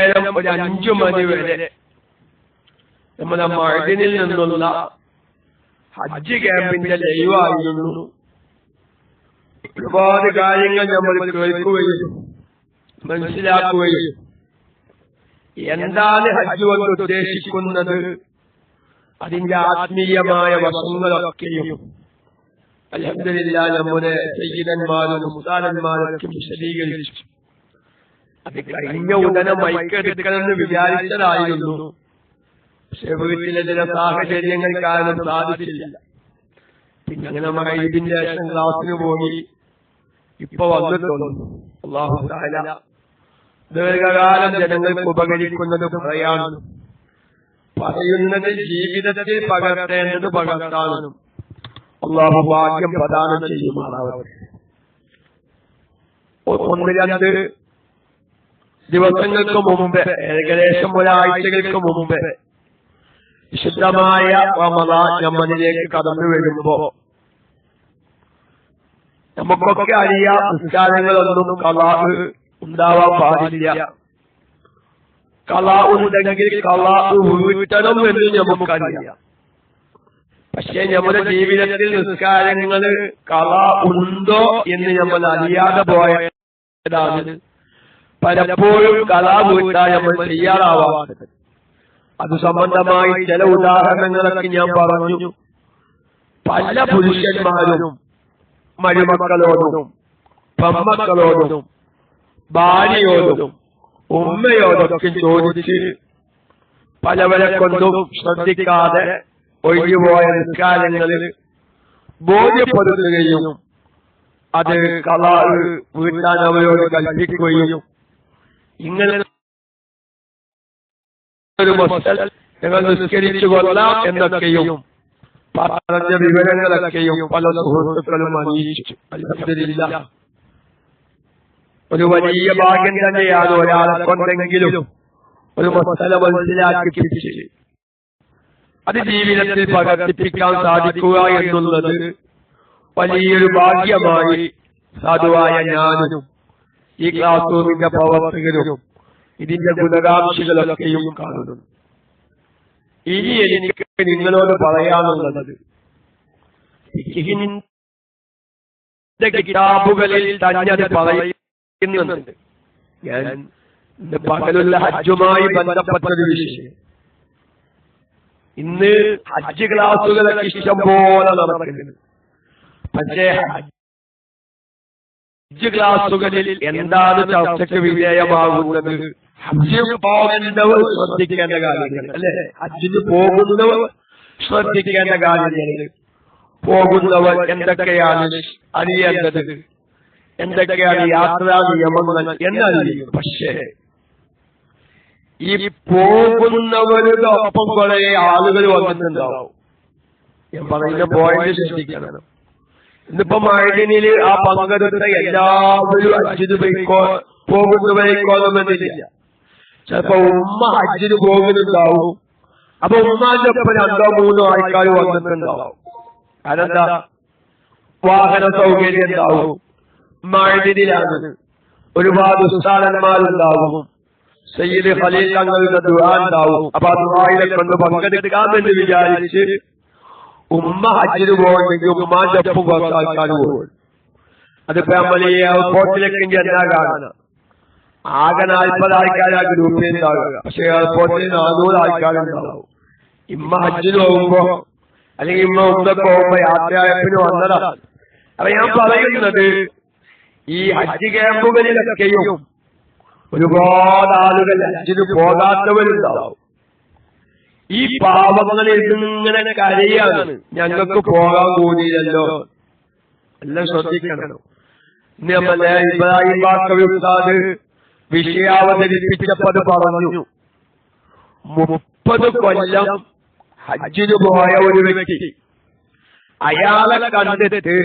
ഒരു 5 മണി വരെ നമ്മുടെ മഅദിനിൽ നിന്നുള്ള ഹജ്ജ് ക്യാമ്പിന്റെ ലൈവായിരുന്നു. ഒരുപാട് കാര്യങ്ങൾ നമ്മൾ കേൾക്കുകയും മനസ്സിലാക്കുകയും എന്താണ് ഹജ്ജ് കൊണ്ട് ഉദ്ദേശിക്കുന്നത്, അതിന്റെ ആത്മീയമായ വശങ്ങളൊക്കെയും അൽഹംദുലില്ലാഹ് നമ്മുടെ സയ്യിദന്മാരും മുസ്താദന്മാരൊക്കെ വിശദീകരിച്ചു. അത് കഴിഞ്ഞ ഉടനെ മൈക്കെടുക്കണമെന്ന് വിചാരിച്ചതായിരുന്നു. പക്ഷെ വീട്ടിലെ ചില സാഹചര്യങ്ങൾ കാരണം സാധിച്ചില്ല. പിന്നെ അങ്ങനെ മഗ്‌രിബിന്റെ ശേഷം ക്ലാസ്സിന് പോയി ഇപ്പൊ വന്നിട്ടുണ്ട്. അല്ലാഹു തആല ദീർഘകാലം ജനങ്ങൾക്ക് ഉപകരിക്കുന്നത് പറയാനും പറയുന്നത് ജീവിതത്തിൽ പകർത്തേണ്ടത് പകർത്താനും അല്ലാഹു ഭാഗ്യം പ്രദാനം ചെയ്യുമാറാവട്ടെ. 1-2 ദിവസങ്ങൾക്ക് മുമ്പ്, ഏകദേശം ഒരാഴ്ചകൾക്ക് മുമ്പ് വിശുദ്ധമായ റമളാൻ നമ്മളിലേക്ക് കടന്നു വരുമ്പോ നമുക്കൊക്കെ അറിയാം, നിസ്കാരങ്ങളൊന്നും ഖളാ ഉണ്ടാവാൻ പാടില്ല. ഖളാ ഉണ്ടെങ്കിൽ ഖളാ വീട്ടണം എന്ന് നമുക്കറിയാം. പക്ഷെ നമ്മുടെ ജീവിതത്തിൽ നിസ്കാരങ്ങൾ ഖളാ ഉണ്ടോ എന്ന് നമ്മൾ അറിയാതെ പോയതാണ് പലപ്പോഴും ഖളാ വീട്ടാൻ നമ്മൾ തയ്യാറാവാത്തത്. അത് സംബന്ധമായി ചില ഉദാഹരണങ്ങളൊക്കെ ഞാൻ പറഞ്ഞു. പല പുരുഷന്മാരും മരുമക്കളോടും പെൺമക്കളോടും ഭാര്യയോടും ഉമ്മയോടൊക്കെ ചോദിച്ച് പലവരെ കൊണ്ടും ശ്രദ്ധിക്കാതെ ഒഴിഞ്ഞുപോയ നിസ്കാരങ്ങളിൽ ബോധ്യപ്പെടുത്തുകയും അത് ഖളാ വീട്ടാൻ അവരോട് കൽപ്പിക്കുകയും ഇങ്ങനെ ഒരു മസല ഞങ്ങൾ നിസ്കരിച്ചു കൊള്ളാം എന്നൊക്കെയും പറഞ്ഞ വിവരങ്ങളൊക്കെയും പല സുഹൃത്തുക്കളും അറിയിച്ചു. അൽഹംദുലില്ലാഹ് ഒരു വലിയ ഭാഗ്യം തന്നെയാണ് ഒരാളെ കൊണ്ടെങ്കിലും ഒരു മസല മനസ്സിലാക്കിപ്പിച്ച് അത് ജീവിതത്തിൽ പകർത്തിപ്പിക്കാൻ സാധിക്കുക എന്നുള്ളത് വലിയൊരു ഭാഗ്യമായി സാധുവായ ഞാനും ഈ ക്ലാസ് റൂമിന്റെ പ്രവർത്തകരും ഇതിന്റെ ഗുണകാംക്ഷികളൊക്കെയും കാണുന്നു. ഇനി എനിക്ക് നിങ്ങളോട് പറയാനുള്ളത്, കിതാബുകളിൽ തന്നെ അത് പറയുന്നുണ്ട്. ഞാൻ ഇന്ന് പകലുള്ള ഹജ്ജുമായി ബന്ധപ്പെട്ടൊരു വിഷയം. ഇന്ന് ഹജ്ജ് ക്ലാസുകളൊക്കെ ഇഷ്ടം പോലെ നടക്കുന്നുണ്ട്. പക്ഷേ ഹജ്ജ് ക്ലാസുകളിൽ എന്താണ് ചർച്ചയ്ക്ക് വിധേയമാകുന്നത്? ഹജ്ജ് പോകേണ്ടവർ ശ്രദ്ധിക്കേണ്ട കാര്യങ്ങൾ, അല്ലെ? ഹജ്ജിന് പോകുന്നവർ ശ്രദ്ധിക്കേണ്ട കാര്യങ്ങൾ, പോകുന്നവർ എന്തൊക്കെയാണ് അറിയേണ്ടത്, എന്തൊക്കെയാണ് യാത്രാ നിയമങ്ങൾ എന്നറിയും. പക്ഷേ ഈ പോകുന്നവരുടെ ഒപ്പം കുറെ ആളുകൾ വന്നിട്ടുണ്ടാവും. ഞാൻ പറയുന്ന പോയിന്റ് ശ്രദ്ധിക്കണം. ഇന്നിപ്പോ മഅദിനില് ആ പങ്കെടുത്ത എല്ലാവരും ഹജ്ജിന് പോകുന്നവരെക്കോണമെന്നില്ല. ചിലപ്പോ ഉമ്മ ഹജ്ജിന് പോകുന്നുണ്ടാവും. അപ്പൊ ഉമ്മാന്റെ ഒപ്പം 2-3 ആൾക്കാർ വന്നിട്ടുണ്ടാവും. അതെന്താ? വാഹന സൗകര്യം ഉണ്ടാവും. മഅദിനിലാണ് ഒരുപാട് ഉസ്താദന്മാരുണ്ടാവും. സയ്യിദ് ഖലീൽ തങ്ങളുടെ ദുആ ഉണ്ടാവും. അപ്പൊ ആ ദുആയിലെ കൊണ്ട് പങ്കെടുക്കാമെന്ന് വിചാരിച്ച് ഉമ്മ ഹജ്ജിന് പോകണമെങ്കിൽ ഉമ്മാന്റെ ഒപ്പം കുറച്ച് ആൾക്കാർ പോകും. അതിപ്പോ നമ്മൾ ഈ എയർപോർട്ടിലേക്ക് എന്നാ കാണാം, ആകെ 40 ആൾക്കാരാ ഗ്രൂപ്പിൽ ഉണ്ടാവുക. പക്ഷെ എയർപോർട്ടിൽ 400 ആൾക്കാരുണ്ടാവും. ഇമ്മ ഹജ്ജിന് പോകുമ്പോ അല്ലെങ്കിൽ ഇമ്മ ഉമ്മക്ക് പോകുമ്പോ യാത്രയായപ്പിന് വന്നതാണ്. അപ്പൊ ഞാൻ പറയുന്നത്, ഈ ഹജ്ജ് ക്യാമ്പുകളിലൊക്കെയും ഒരുപാട് ആളുകൾ ഹജ്ജിന് പോകാത്തവരുണ്ടാവും. ഈ പാവങ്ങളിൽ ഇങ്ങനെ കരയാണ്, ഞങ്ങൾക്ക് പോകാൻ കൂടിയല്ലോ. എല്ലാം ശ്രദ്ധിക്കണം. നമ്മളെ ഇബ്രാഹിം ബാക്കവി ഉസ്താദ് വിഷയാവതരിപ്പിച്ചപ്പോൾ പറഞ്ഞു, 30 കൊല്ലം ഹജ്ജിന് പോയ ഒരു വ്യക്തി അയാളെ കണ്ടിട്ട്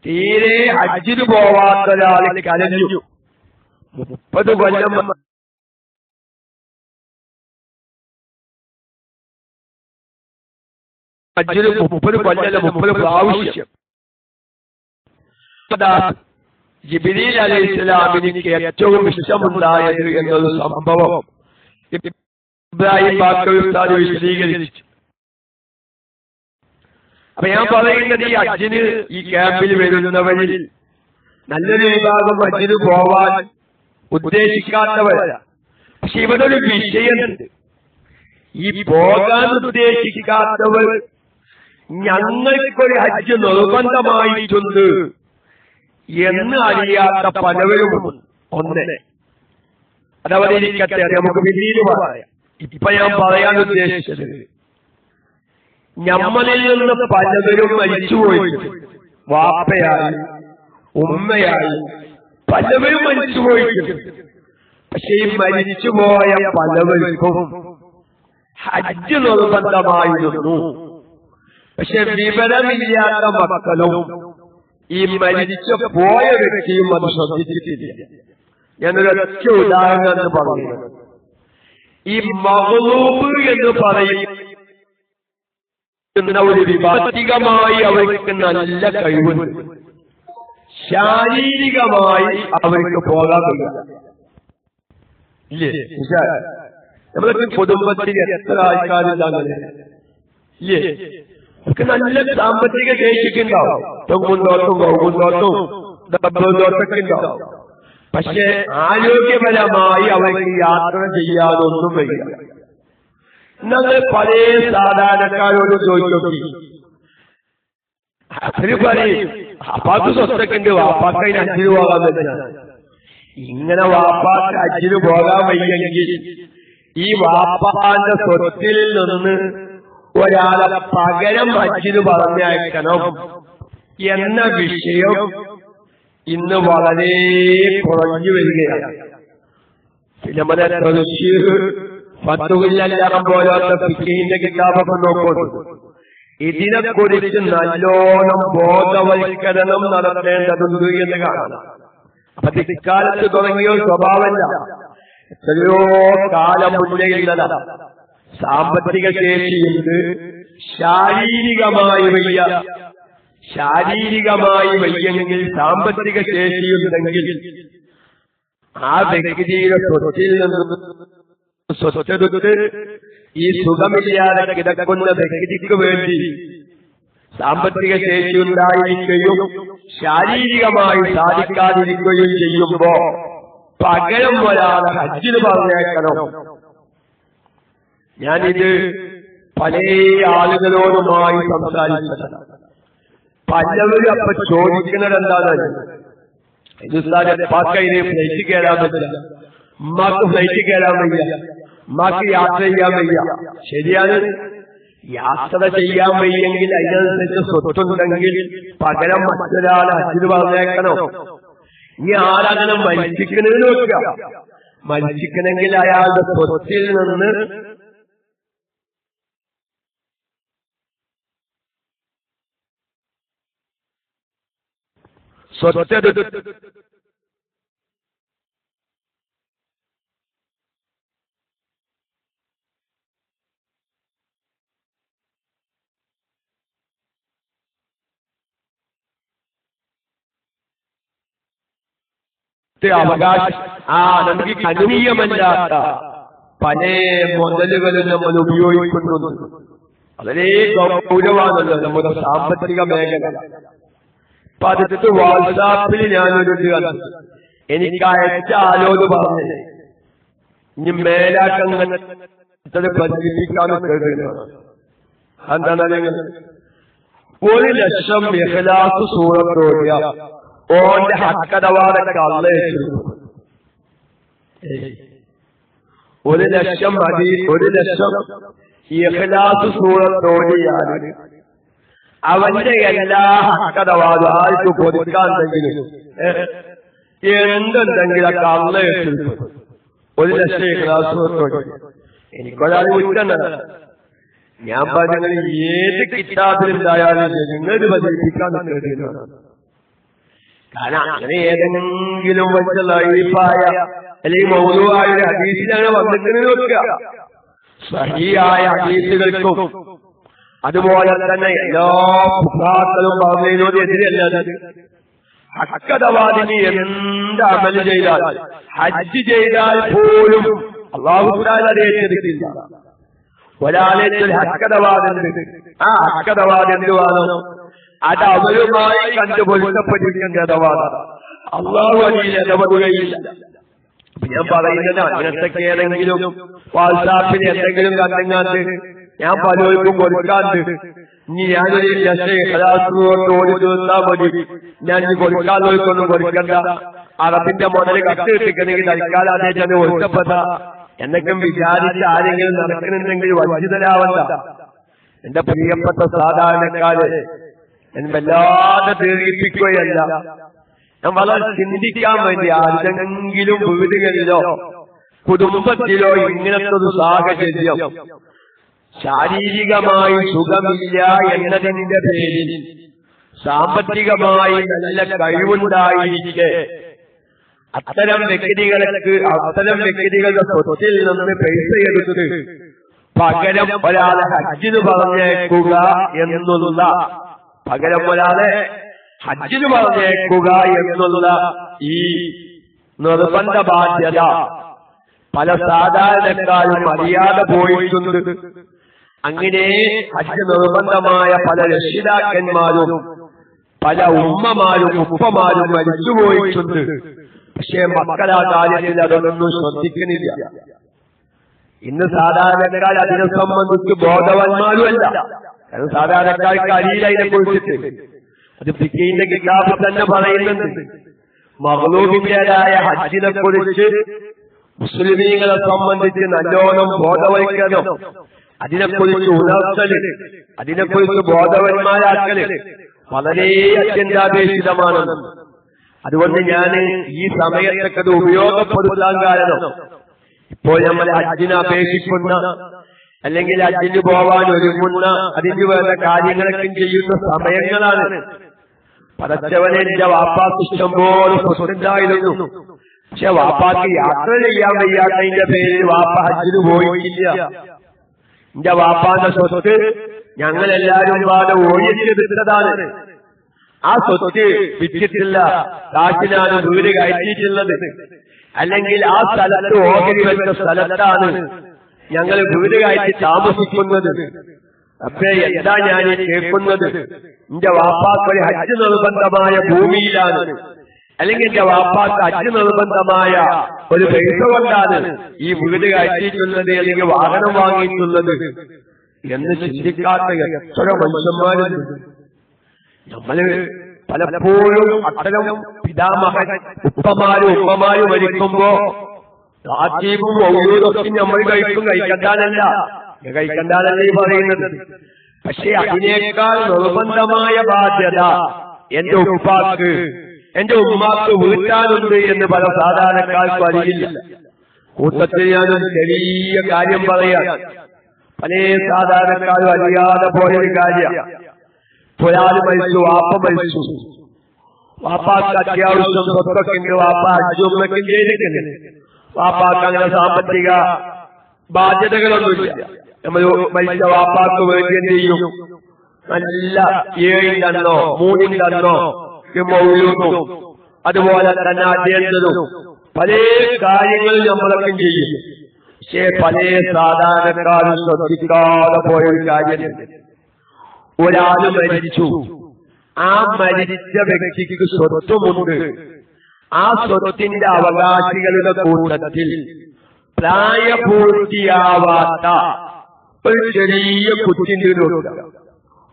തീരെ ഹജ്ജിന് പോവാത്ത ഒരാൾ കരഞ്ഞു. 30 കൊല്ലം ഹജ്ജിന് 30 കൊല്ലം 30 പ്രാവശ്യം ജിബ്രീൽ അലൈഹിസ്സലാമിന് ഏറ്റവും ഇഷ്ടമുണ്ടായത് എന്നൊരു സംഭവം ഇബ്രാഹിം ബാക്കവി ഉസ്താദ് വിശദീകരിച്ചു. അപ്പൊ ഞാൻ പറയുന്നത് ഈ ഹജ്ജിന് ഈ ക്യാമ്പിൽ വരുന്നവരിൽ നല്ലൊരു വിഭാഗം ഹജ്ജിന് പോവാൻ ഉദ്ദേശിക്കാത്തവരാ. പക്ഷെ ഇവിടെ ഒരു വിഷയമുണ്ട്. ഈ പോകാൻ ഉദ്ദേശിക്കാത്തവർ ഞങ്ങൾക്കൊരു ഹജ്ജ് നിർബന്ധമായിട്ടുണ്ട് എന്ന് അറിയാത്ത പലവരും ഒന്ന്. അതവരെ ഇരിക്കട്ടെ, നമുക്ക് പിന്നീട് പറയാം. ഇപ്പൊ ഞാൻ പറയാൻ ഉദ്ദേശിച്ചത്, നമ്മളിൽ നിന്ന് പലവരും മരിച്ചുപോയിട്ടുണ്ട്. വാപ്പയായി ഉമ്മയായി പലവരും മരിച്ചുപോയിട്ടുണ്ട്. പക്ഷെ ഈ മരിച്ചുപോയ പലവർക്കും ഹജ്ജ് നിർബന്ധമായിരുന്നു. പക്ഷെ വിവരമില്ലാത്ത മക്കളും ഈ മരിച്ചു പോയ വ്യക്തിയും അത് ശ്രദ്ധിച്ചിട്ടില്ല. ഞാനൊരൊറ്റ ഉദാഹരണം പറയുന്നത്, ഈ മഗ്ലൂബ് എന്ന് പറയുന്ന ഒരു വിഭാഗികമായി അവർക്ക് നല്ല കഴിവുണ്ട്, ശാരീരികമായി അവർക്ക് പോകാൻ ഇല്ലേ? നമ്മുടെ കുടുംബത്തിൽ എത്ര ആൾക്കാരുണ്ടാകുന്നത് ഇല്ലേ? അവർക്ക് നല്ല സാമ്പത്തിക ശേഷിക്കുണ്ടാവും, തെങ്ങുന്തോട്ടും കൗകുന്തോട്ടും ഡബ്ബുന്തോട്ടൊക്കെ ഉണ്ടാവും. പക്ഷെ ആരോഗ്യപരമായി അവർക്ക് യാത്ര ചെയ്യാതൊന്നും വരിക. ഞങ്ങൾ പല സാധാരണക്കാരോട് ചോദിച്ചു, അവര് പറയും വാപ്പാക്ക് സ്വത്തൊക്കെ ഉണ്ട്, വാപ്പാക്ക് അതിന് ഹജ്ജിന് പോകാൻ പറ്റില്ല. ഇങ്ങനെ വാപ്പാക്ക് ഹജ്ജിന് പോകാൻ വയ്യെങ്കിൽ ഈ വാപ്പാന്റെ സ്വത്തിൽ നിന്ന് ഒരാളെ പകരം ഹജ്ജിന് പറഞ്ഞയക്കണം എന്ന വിഷയം ഇന്ന് വളരെ കുറഞ്ഞു വരികയാണ്. നമ്മുടെ ഫത്തുഹില്ലം പോലത്തെ ഫിഖിന്റെ കിതാബൊക്കെ നോക്കുന്നു. ഇതിനെക്കുറിച്ച് നല്ലോണം ബോധവൽക്കരണം നടത്തേണ്ടതുണ്ട് എന്ന് കാണാം. അപ്പൊ ഇക്കാലത്ത് തുടങ്ങിയ സ്വഭാവമല്ല, എത്രയോ കാലം മുന്നേയുള്ളതാ. സാമ്പത്തിക ശേഷിയുണ്ട്, ശാരീരികമായി വയ്യെങ്കിൽ സാമ്പത്തിക ശേഷിയുണ്ടെങ്കിൽ ആ വ്യക്തിയുടെ സ്വത്തിൽ നിന്ന് സ്വത്തെടുത്ത് ഈ സുഖമില്ലാതെ കിടക്കുന്ന വ്യക്തിക്ക് വേണ്ടി സാമ്പത്തിക ശേഷി ഉണ്ടായിരിക്കുകയും ശാരീരികമായി സാധിക്കാതിരിക്കുകയും ചെയ്യുമ്പോ പകരം വരാതെ ഹജ്ജിന് പറഞ്ഞേക്കണം. ഞാനിത് പല ആളുകളോടുമായി സംസാരിച്ചതാണ്. പലവരും അപ്പൊ ചോദിക്കുന്നത് എന്താണ്, പാക്കയിലെ ഫ്ലൈറ്റ് കയറാൻ പറ്റില്ല, ഉമ്മാക്ക് ഫ്ലൈറ്റ് കയറാൻ വയ്യ, ഉമ്മാക്ക് യാത്ര ചെയ്യാൻ വയ്യ. ശരിയാണ്, യാത്ര ചെയ്യാൻ വയ്യെങ്കിൽ അതിനനുസരിച്ച് സ്വത്തുണ്ടെങ്കിൽ പകരം മറ്റൊരാളെ ഹജ്ജിന് പറഞ്ഞേക്കണോ? ഇനി ആരങ്ങനെ മരിച്ചിക്കണെന്ന് നോക്കുക. മരിച്ചിക്കണമെങ്കിൽ അയാളുടെ സ്വത്തിൽ നിന്ന് സ്വത്തെടുത്ത് അവകാശം നമുക്ക് അനുമീയമല്ലാത്ത പല മുതലുകളും നമ്മൾ ഉപയോഗിക്കുന്നുണ്ട്. വളരെ ഗൗരവമാണല്ലോ നമ്മുടെ സാമ്പത്തിക മേഖല. അപ്പൊ അടുത്ത് വാട്സാപ്പിൽ ഞാനൊരു എനിക്ക് അയച്ച ആലോചന പറഞ്ഞത് ഇനി മേലാക്കങ്ങനെ പ്രചരിപ്പിക്കാനും കേൾക്കുന്നത് എന്താണ്, 1,00,000 ഇഖ്ലാസ് സൂറത്തോടിയ ഓന്റെ ഹക്കടവാടൊക്കെ അള്ളേച്ചു. 1,00,000 മതി, 1,00,000 ഇഖ്ലാസ് സൂറത്തോടിയാണ് അവന്റെ എല്ലാ ഹക്കടവാടും ആർക്ക് കൊടുക്കാണ്ടെങ്കിലും എന്തുണ്ടെങ്കിലൊക്കെ അള്ളേച്ചു. 1,00,000 ഇഖ്ലാസ് സൂറത്തോടി. എനിക്കൊരാൾ വിട്ടണ്ട, ഞാൻ പറഞ്ഞ ഏത് കിതാബിലുണ്ടായാലും നിങ്ങൾ പ്രചരിപ്പിക്കാൻ കേട്ടില്ല. കാരണം അങ്ങനെ ഏതെങ്കിലും വെച്ച ലൈഫായ അല്ലെങ്കിൽ മൗലൂആയ ഒരു ഹദീസിലാണ് വന്നിട്ട് നോക്കുക. സഹീഹായ ഹദീസുകൾക്കും അതുപോലെ തന്നെ എല്ലാ ഫുഖഹാക്കളും പറഞ്ഞതിനോട് എതിരല്ലാതെ ഹക്കഥവാദിനി എന്ത് അമൽ ചെയ്താൽ, ഹജ്ജ് ചെയ്താൽ പോലും അല്ലാഹു തആല അത് ഏറ്റെടുക്കില്ല. ഒരാളേറ്റൊരു ഹക്കഥവാദുണ്ട്. ആ ഹക്കഥവാദം എന്തുവാണോ അത് അവരുമായി കണ്ടുപൊരുത്തപ്പെട്ടിരിക്കേണ്ടതാണ്. അല്ലാഹു അതിൽ ഇടപെടുകയില്ല. ഞാൻ പറയുന്നത് അങ്ങനത്തെ ഏതെങ്കിലും വാട്സാപ്പിൽ എന്തെങ്കിലും കണ്ടെങ്ങാണ്ട് ഞാൻ പലർക്കും കൊടുക്കാണ്ട് ഇനി ഞാനൊരു ഓടി തീർന്നാൽ മതി, ഞാൻ കൊടുക്കാതൊന്നും കൊടുക്കണ്ട, അറബിന്റെ മുതൽ കത്ത് കിട്ടിക്കണമെങ്കിൽ തൽക്കാലം അതേറ്റത് ഒറ്റപ്പെട്ട എന്നൊക്കെ വിചാരിച്ച് ആരെങ്കിലും നടക്കുന്നുണ്ടെങ്കിൽ വഞ്ചിതരാവണ്ട. എന്റെ പ്രിയപ്പെട്ട സാധാരണക്കാര് ഞാൻ വല്ലാതെ ദീർഘിപ്പിക്കുകയല്ല, ഞാൻ വളരെ ചിന്തിക്കാൻ വേണ്ടി ആരെങ്കിലും വീടുകളിലോ കുടുംബത്തിലോ ഇങ്ങനത്തെ ഒരു സാഹചര്യം ശാരീരികമായി സുഖമില്ല എന്നതിന്റെ പേരിൽ സാമ്പത്തികമായി നല്ല കഴിവുണ്ടായിരിക്കെ അത്തരം വ്യക്തികളുടെ സ്വത്തിൽ നിന്ന് പൈസ എടുത്ത് പകരം ഒരാളെ ഹജ്ജിന് പറഞ്ഞേക്കുക എന്നുള്ള ഈ നിർബന്ധ ബാധ്യത പല സാധാരണക്കാരും അറിയാതെ പോയിട്ടുണ്ട്. അങ്ങനെ ഹജ്ജ് നിർബന്ധമായ പല രക്ഷിതാക്കന്മാരും പല ഉമ്മമാരും ഉപ്പമാരും മരിച്ചുപോയിട്ടുണ്ട്. പക്ഷേ മക്കളാ കാര്യത്തിൽ അതൊന്നും ശ്രദ്ധിക്കുന്നില്ല. ഇന്ന് സാധാരണക്കാർ അതിനെ സംബന്ധിച്ച് ബോധവാന്മാരുമല്ല. കാരണം സാധാരണക്കാർക്ക് അറിയില്ല അതിനെ കുറിച്ചിട്ട്. അത് ഫിഖിന്റെ കിതാബിൽ തന്നെ പറയുന്നുണ്ട്. മഖ്ലൂബിന്റേതായ ഹജ്ജിനെ കുറിച്ച് മുസ്ലിമീങ്ങളെ സംബന്ധിച്ച് നല്ലോണം ബോധവൽക്കരണം, അതിനെക്കുറിച്ച് ഉണർത്തല്, അതിനെക്കുറിച്ച് ബോധവന്മാരാക്കല് വളരെ അത്യന്താപേക്ഷിതമാണ്. അതുകൊണ്ട് ഞാൻ ഈ സമയത്തൊക്കെ അത് ഉപയോഗപ്പെടുത്താൻ കാരണം ഇപ്പോൾ നമ്മൾ ഹജ്ജിനെ അപേക്ഷിക്കുന്ന അല്ലെങ്കിൽ ഹജ്ജിന് പോവാൻ ഒരുങ്ങുന്ന അതിന് വേണ്ട കാര്യങ്ങളൊക്കെ ചെയ്യുന്ന സമയങ്ങളാണ്. പടച്ചവനെ എന്റെ വാപ്പാക്ക് ഇഷ്ടംപോലെ സ്വത്തുണ്ടായിരുന്നു. പക്ഷെ വാപ്പാക്ക് യാത്ര ചെയ്യാൻ വയ്യാത്തതിന്റെ പേരിൽ വാപ്പ ഹജ്ജിന് പോയിട്ടില്ല. എന്റെ വാപ്പാന്റെ സ്വത്ത് ഞങ്ങളെല്ലാരും പാടെ ഓടിച്ചെടുത്തതാണ്. ആ സ്വത്ത് വിറ്റിട്ടില്ല, കാശിനാണ് വീട് കയറ്റിയിട്ടുള്ളത്. അല്ലെങ്കിൽ ആ സ്ഥലത്ത് ഓഹരി വെച്ച സ്ഥലത്താണ് ഞങ്ങൾ വീട് കയറ്റി താമസിക്കുന്നത്. അപ്പേ എന്താ ഞാൻ കേൾക്കുന്നത്? എന്റെ വാപ്പാക്ക് ഒരു ഹജ്ജ് നിർബന്ധമായ ഭൂമിയിലാണ്, അല്ലെങ്കിൽ എന്റെ വാപ്പാക്ക് ഹജ്ജ് നിർബന്ധമായ ഒരു പൈസ കൊണ്ടാണ് ഈ വീട് കയറ്റിയിട്ടുള്ളത് അല്ലെങ്കിൽ വാഹനം വാങ്ങിയിട്ടുള്ളത് എന്ന് ചിന്തിക്കാത്ത എത്ര മനുഷ്യന്മാരുണ്ട്. നമ്മള് പലപ്പോഴും അത്തരം പിതാമഹൻ ഉപ്പമാരും മരിക്കുമ്പോ ആറ്റീവും ഔദ്യോഗികമൊക്കെ നമ്മൾ കഴിക്കണ്ടാനല്ല ഈ പറയുന്നത്. പക്ഷെ അതിനേക്കാൾ നിർബന്ധമായ ബാധ്യത എന്റെ ഉപ്പാക്ക് എന്റെ ഉമ്മാക്ക് വീട്ടാനുണ്ട് എന്ന് പല സാധാരണക്കാർക്കും അറിയില്ല. കൂട്ടത്തിൽ ഞാനൊരു ചെറിയ കാര്യം പറയാം. പല സാധാരണക്കാരും അറിയാതെ പോയൊരു കാര്യം. ഒരാൾ മരിച്ചു, വാപ്പ മരിച്ചു. വാപ്പാക്ക് അത്യാവശ്യം സ്വത്തൊക്കെ ഉണ്ട്, വാപ്പ അജുമ്മയ്ക്കും ചെയ്തിട്ടുണ്ട്. വാപ്പാക്ക് അങ്ങനെ സാമ്പത്തിക ബാധ്യതകളൊന്നുമില്ല. നമ്മൾ മരിച്ച വാപ്പാക്ക് വേണ്ടി എന്ത് ചെയ്യും? നല്ല 7 3 മൗലൂദും അതുപോലെ തന്നെ അധ്യയനവും പല കാര്യങ്ങളും നമ്മളൊക്കെ ചെയ്യും. പക്ഷേ പല സാധാരണക്കാരും ശ്രദ്ധിക്കാതെ പോയൊരു കാര്യം, ഒരാൾ മരിച്ചു, ആ മരിച്ച വ്യക്തിക്ക് സ്വത്തുമുണ്ട്. ആ സ്വത്തിന്റെ അവകാശികളുടെ കൂട്ടത്തിൽ പ്രായപൂർത്തിയാവാത്ത ഒരു ചെറിയ കുട്ടിന്റെ ഒരു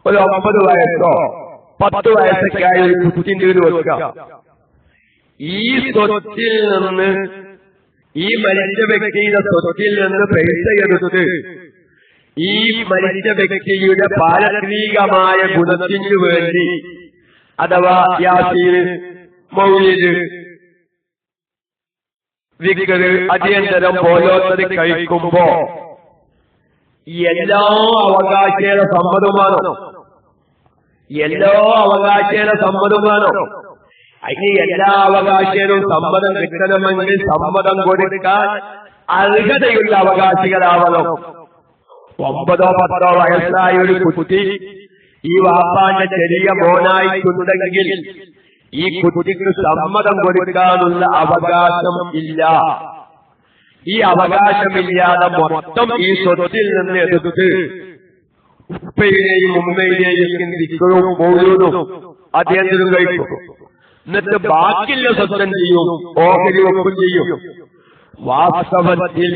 9 വയസ്സോ 10 വയസ്സൊക്കെ ആയ ഒരു കുട്ടിന്റെ ഒരു വെക്കുക. ഈ സ്വത്തിൽ നിന്ന്, ഈ മരിച്ച വ്യക്തിയുടെ സ്വത്തിൽ നിന്ന് പൈസ എടുത്ത് ഈ മരിച്ച വ്യക്തിയുടെ പാരത്രികമായ ഗുണത്തിനു വേണ്ടി അഥവാ യാസീൻ, മൗലിദ്, വിക്റ്, അടിയന്തരം പോലോത്തത് കഴിക്കുമ്പോ എല്ലാ അവകാശയുടെ സമ്മതമാണോ? അതിന് എല്ലാ അവകാശവും സമ്മതം കിട്ടണമെങ്കിൽ സമ്മതം കൊടുക്കാൻ അർഹതയുള്ള അവകാശികളാവണം. 9 10 വയസ്സായ ഒരു കുട്ടി ഈ വാപ്പാന്റെ ചെറിയ മോനായിട്ടുണ്ടെങ്കിൽ ഈ കുട്ടിക്ക് സമ്മതം കൊടുക്കാനുള്ള അവകാശം ഇല്ല. ഈ അവകാശമില്ലാതെ മൊത്തം ഈ സ്വത്തിൽ നിന്ന് എടുത്ത് ഉപ്പയുടെയും ഉമ്മയുടെയും ദിക്റും മൗലൂദും അദ്ദേഹത്തിനും കഴിക്കും. എന്നിട്ട് ബാക്കിയുള്ള സ്വത്തം ചെയ്യും, ഓഹരി ഒപ്പം ചെയ്യും. വാസ്തവത്തിൽ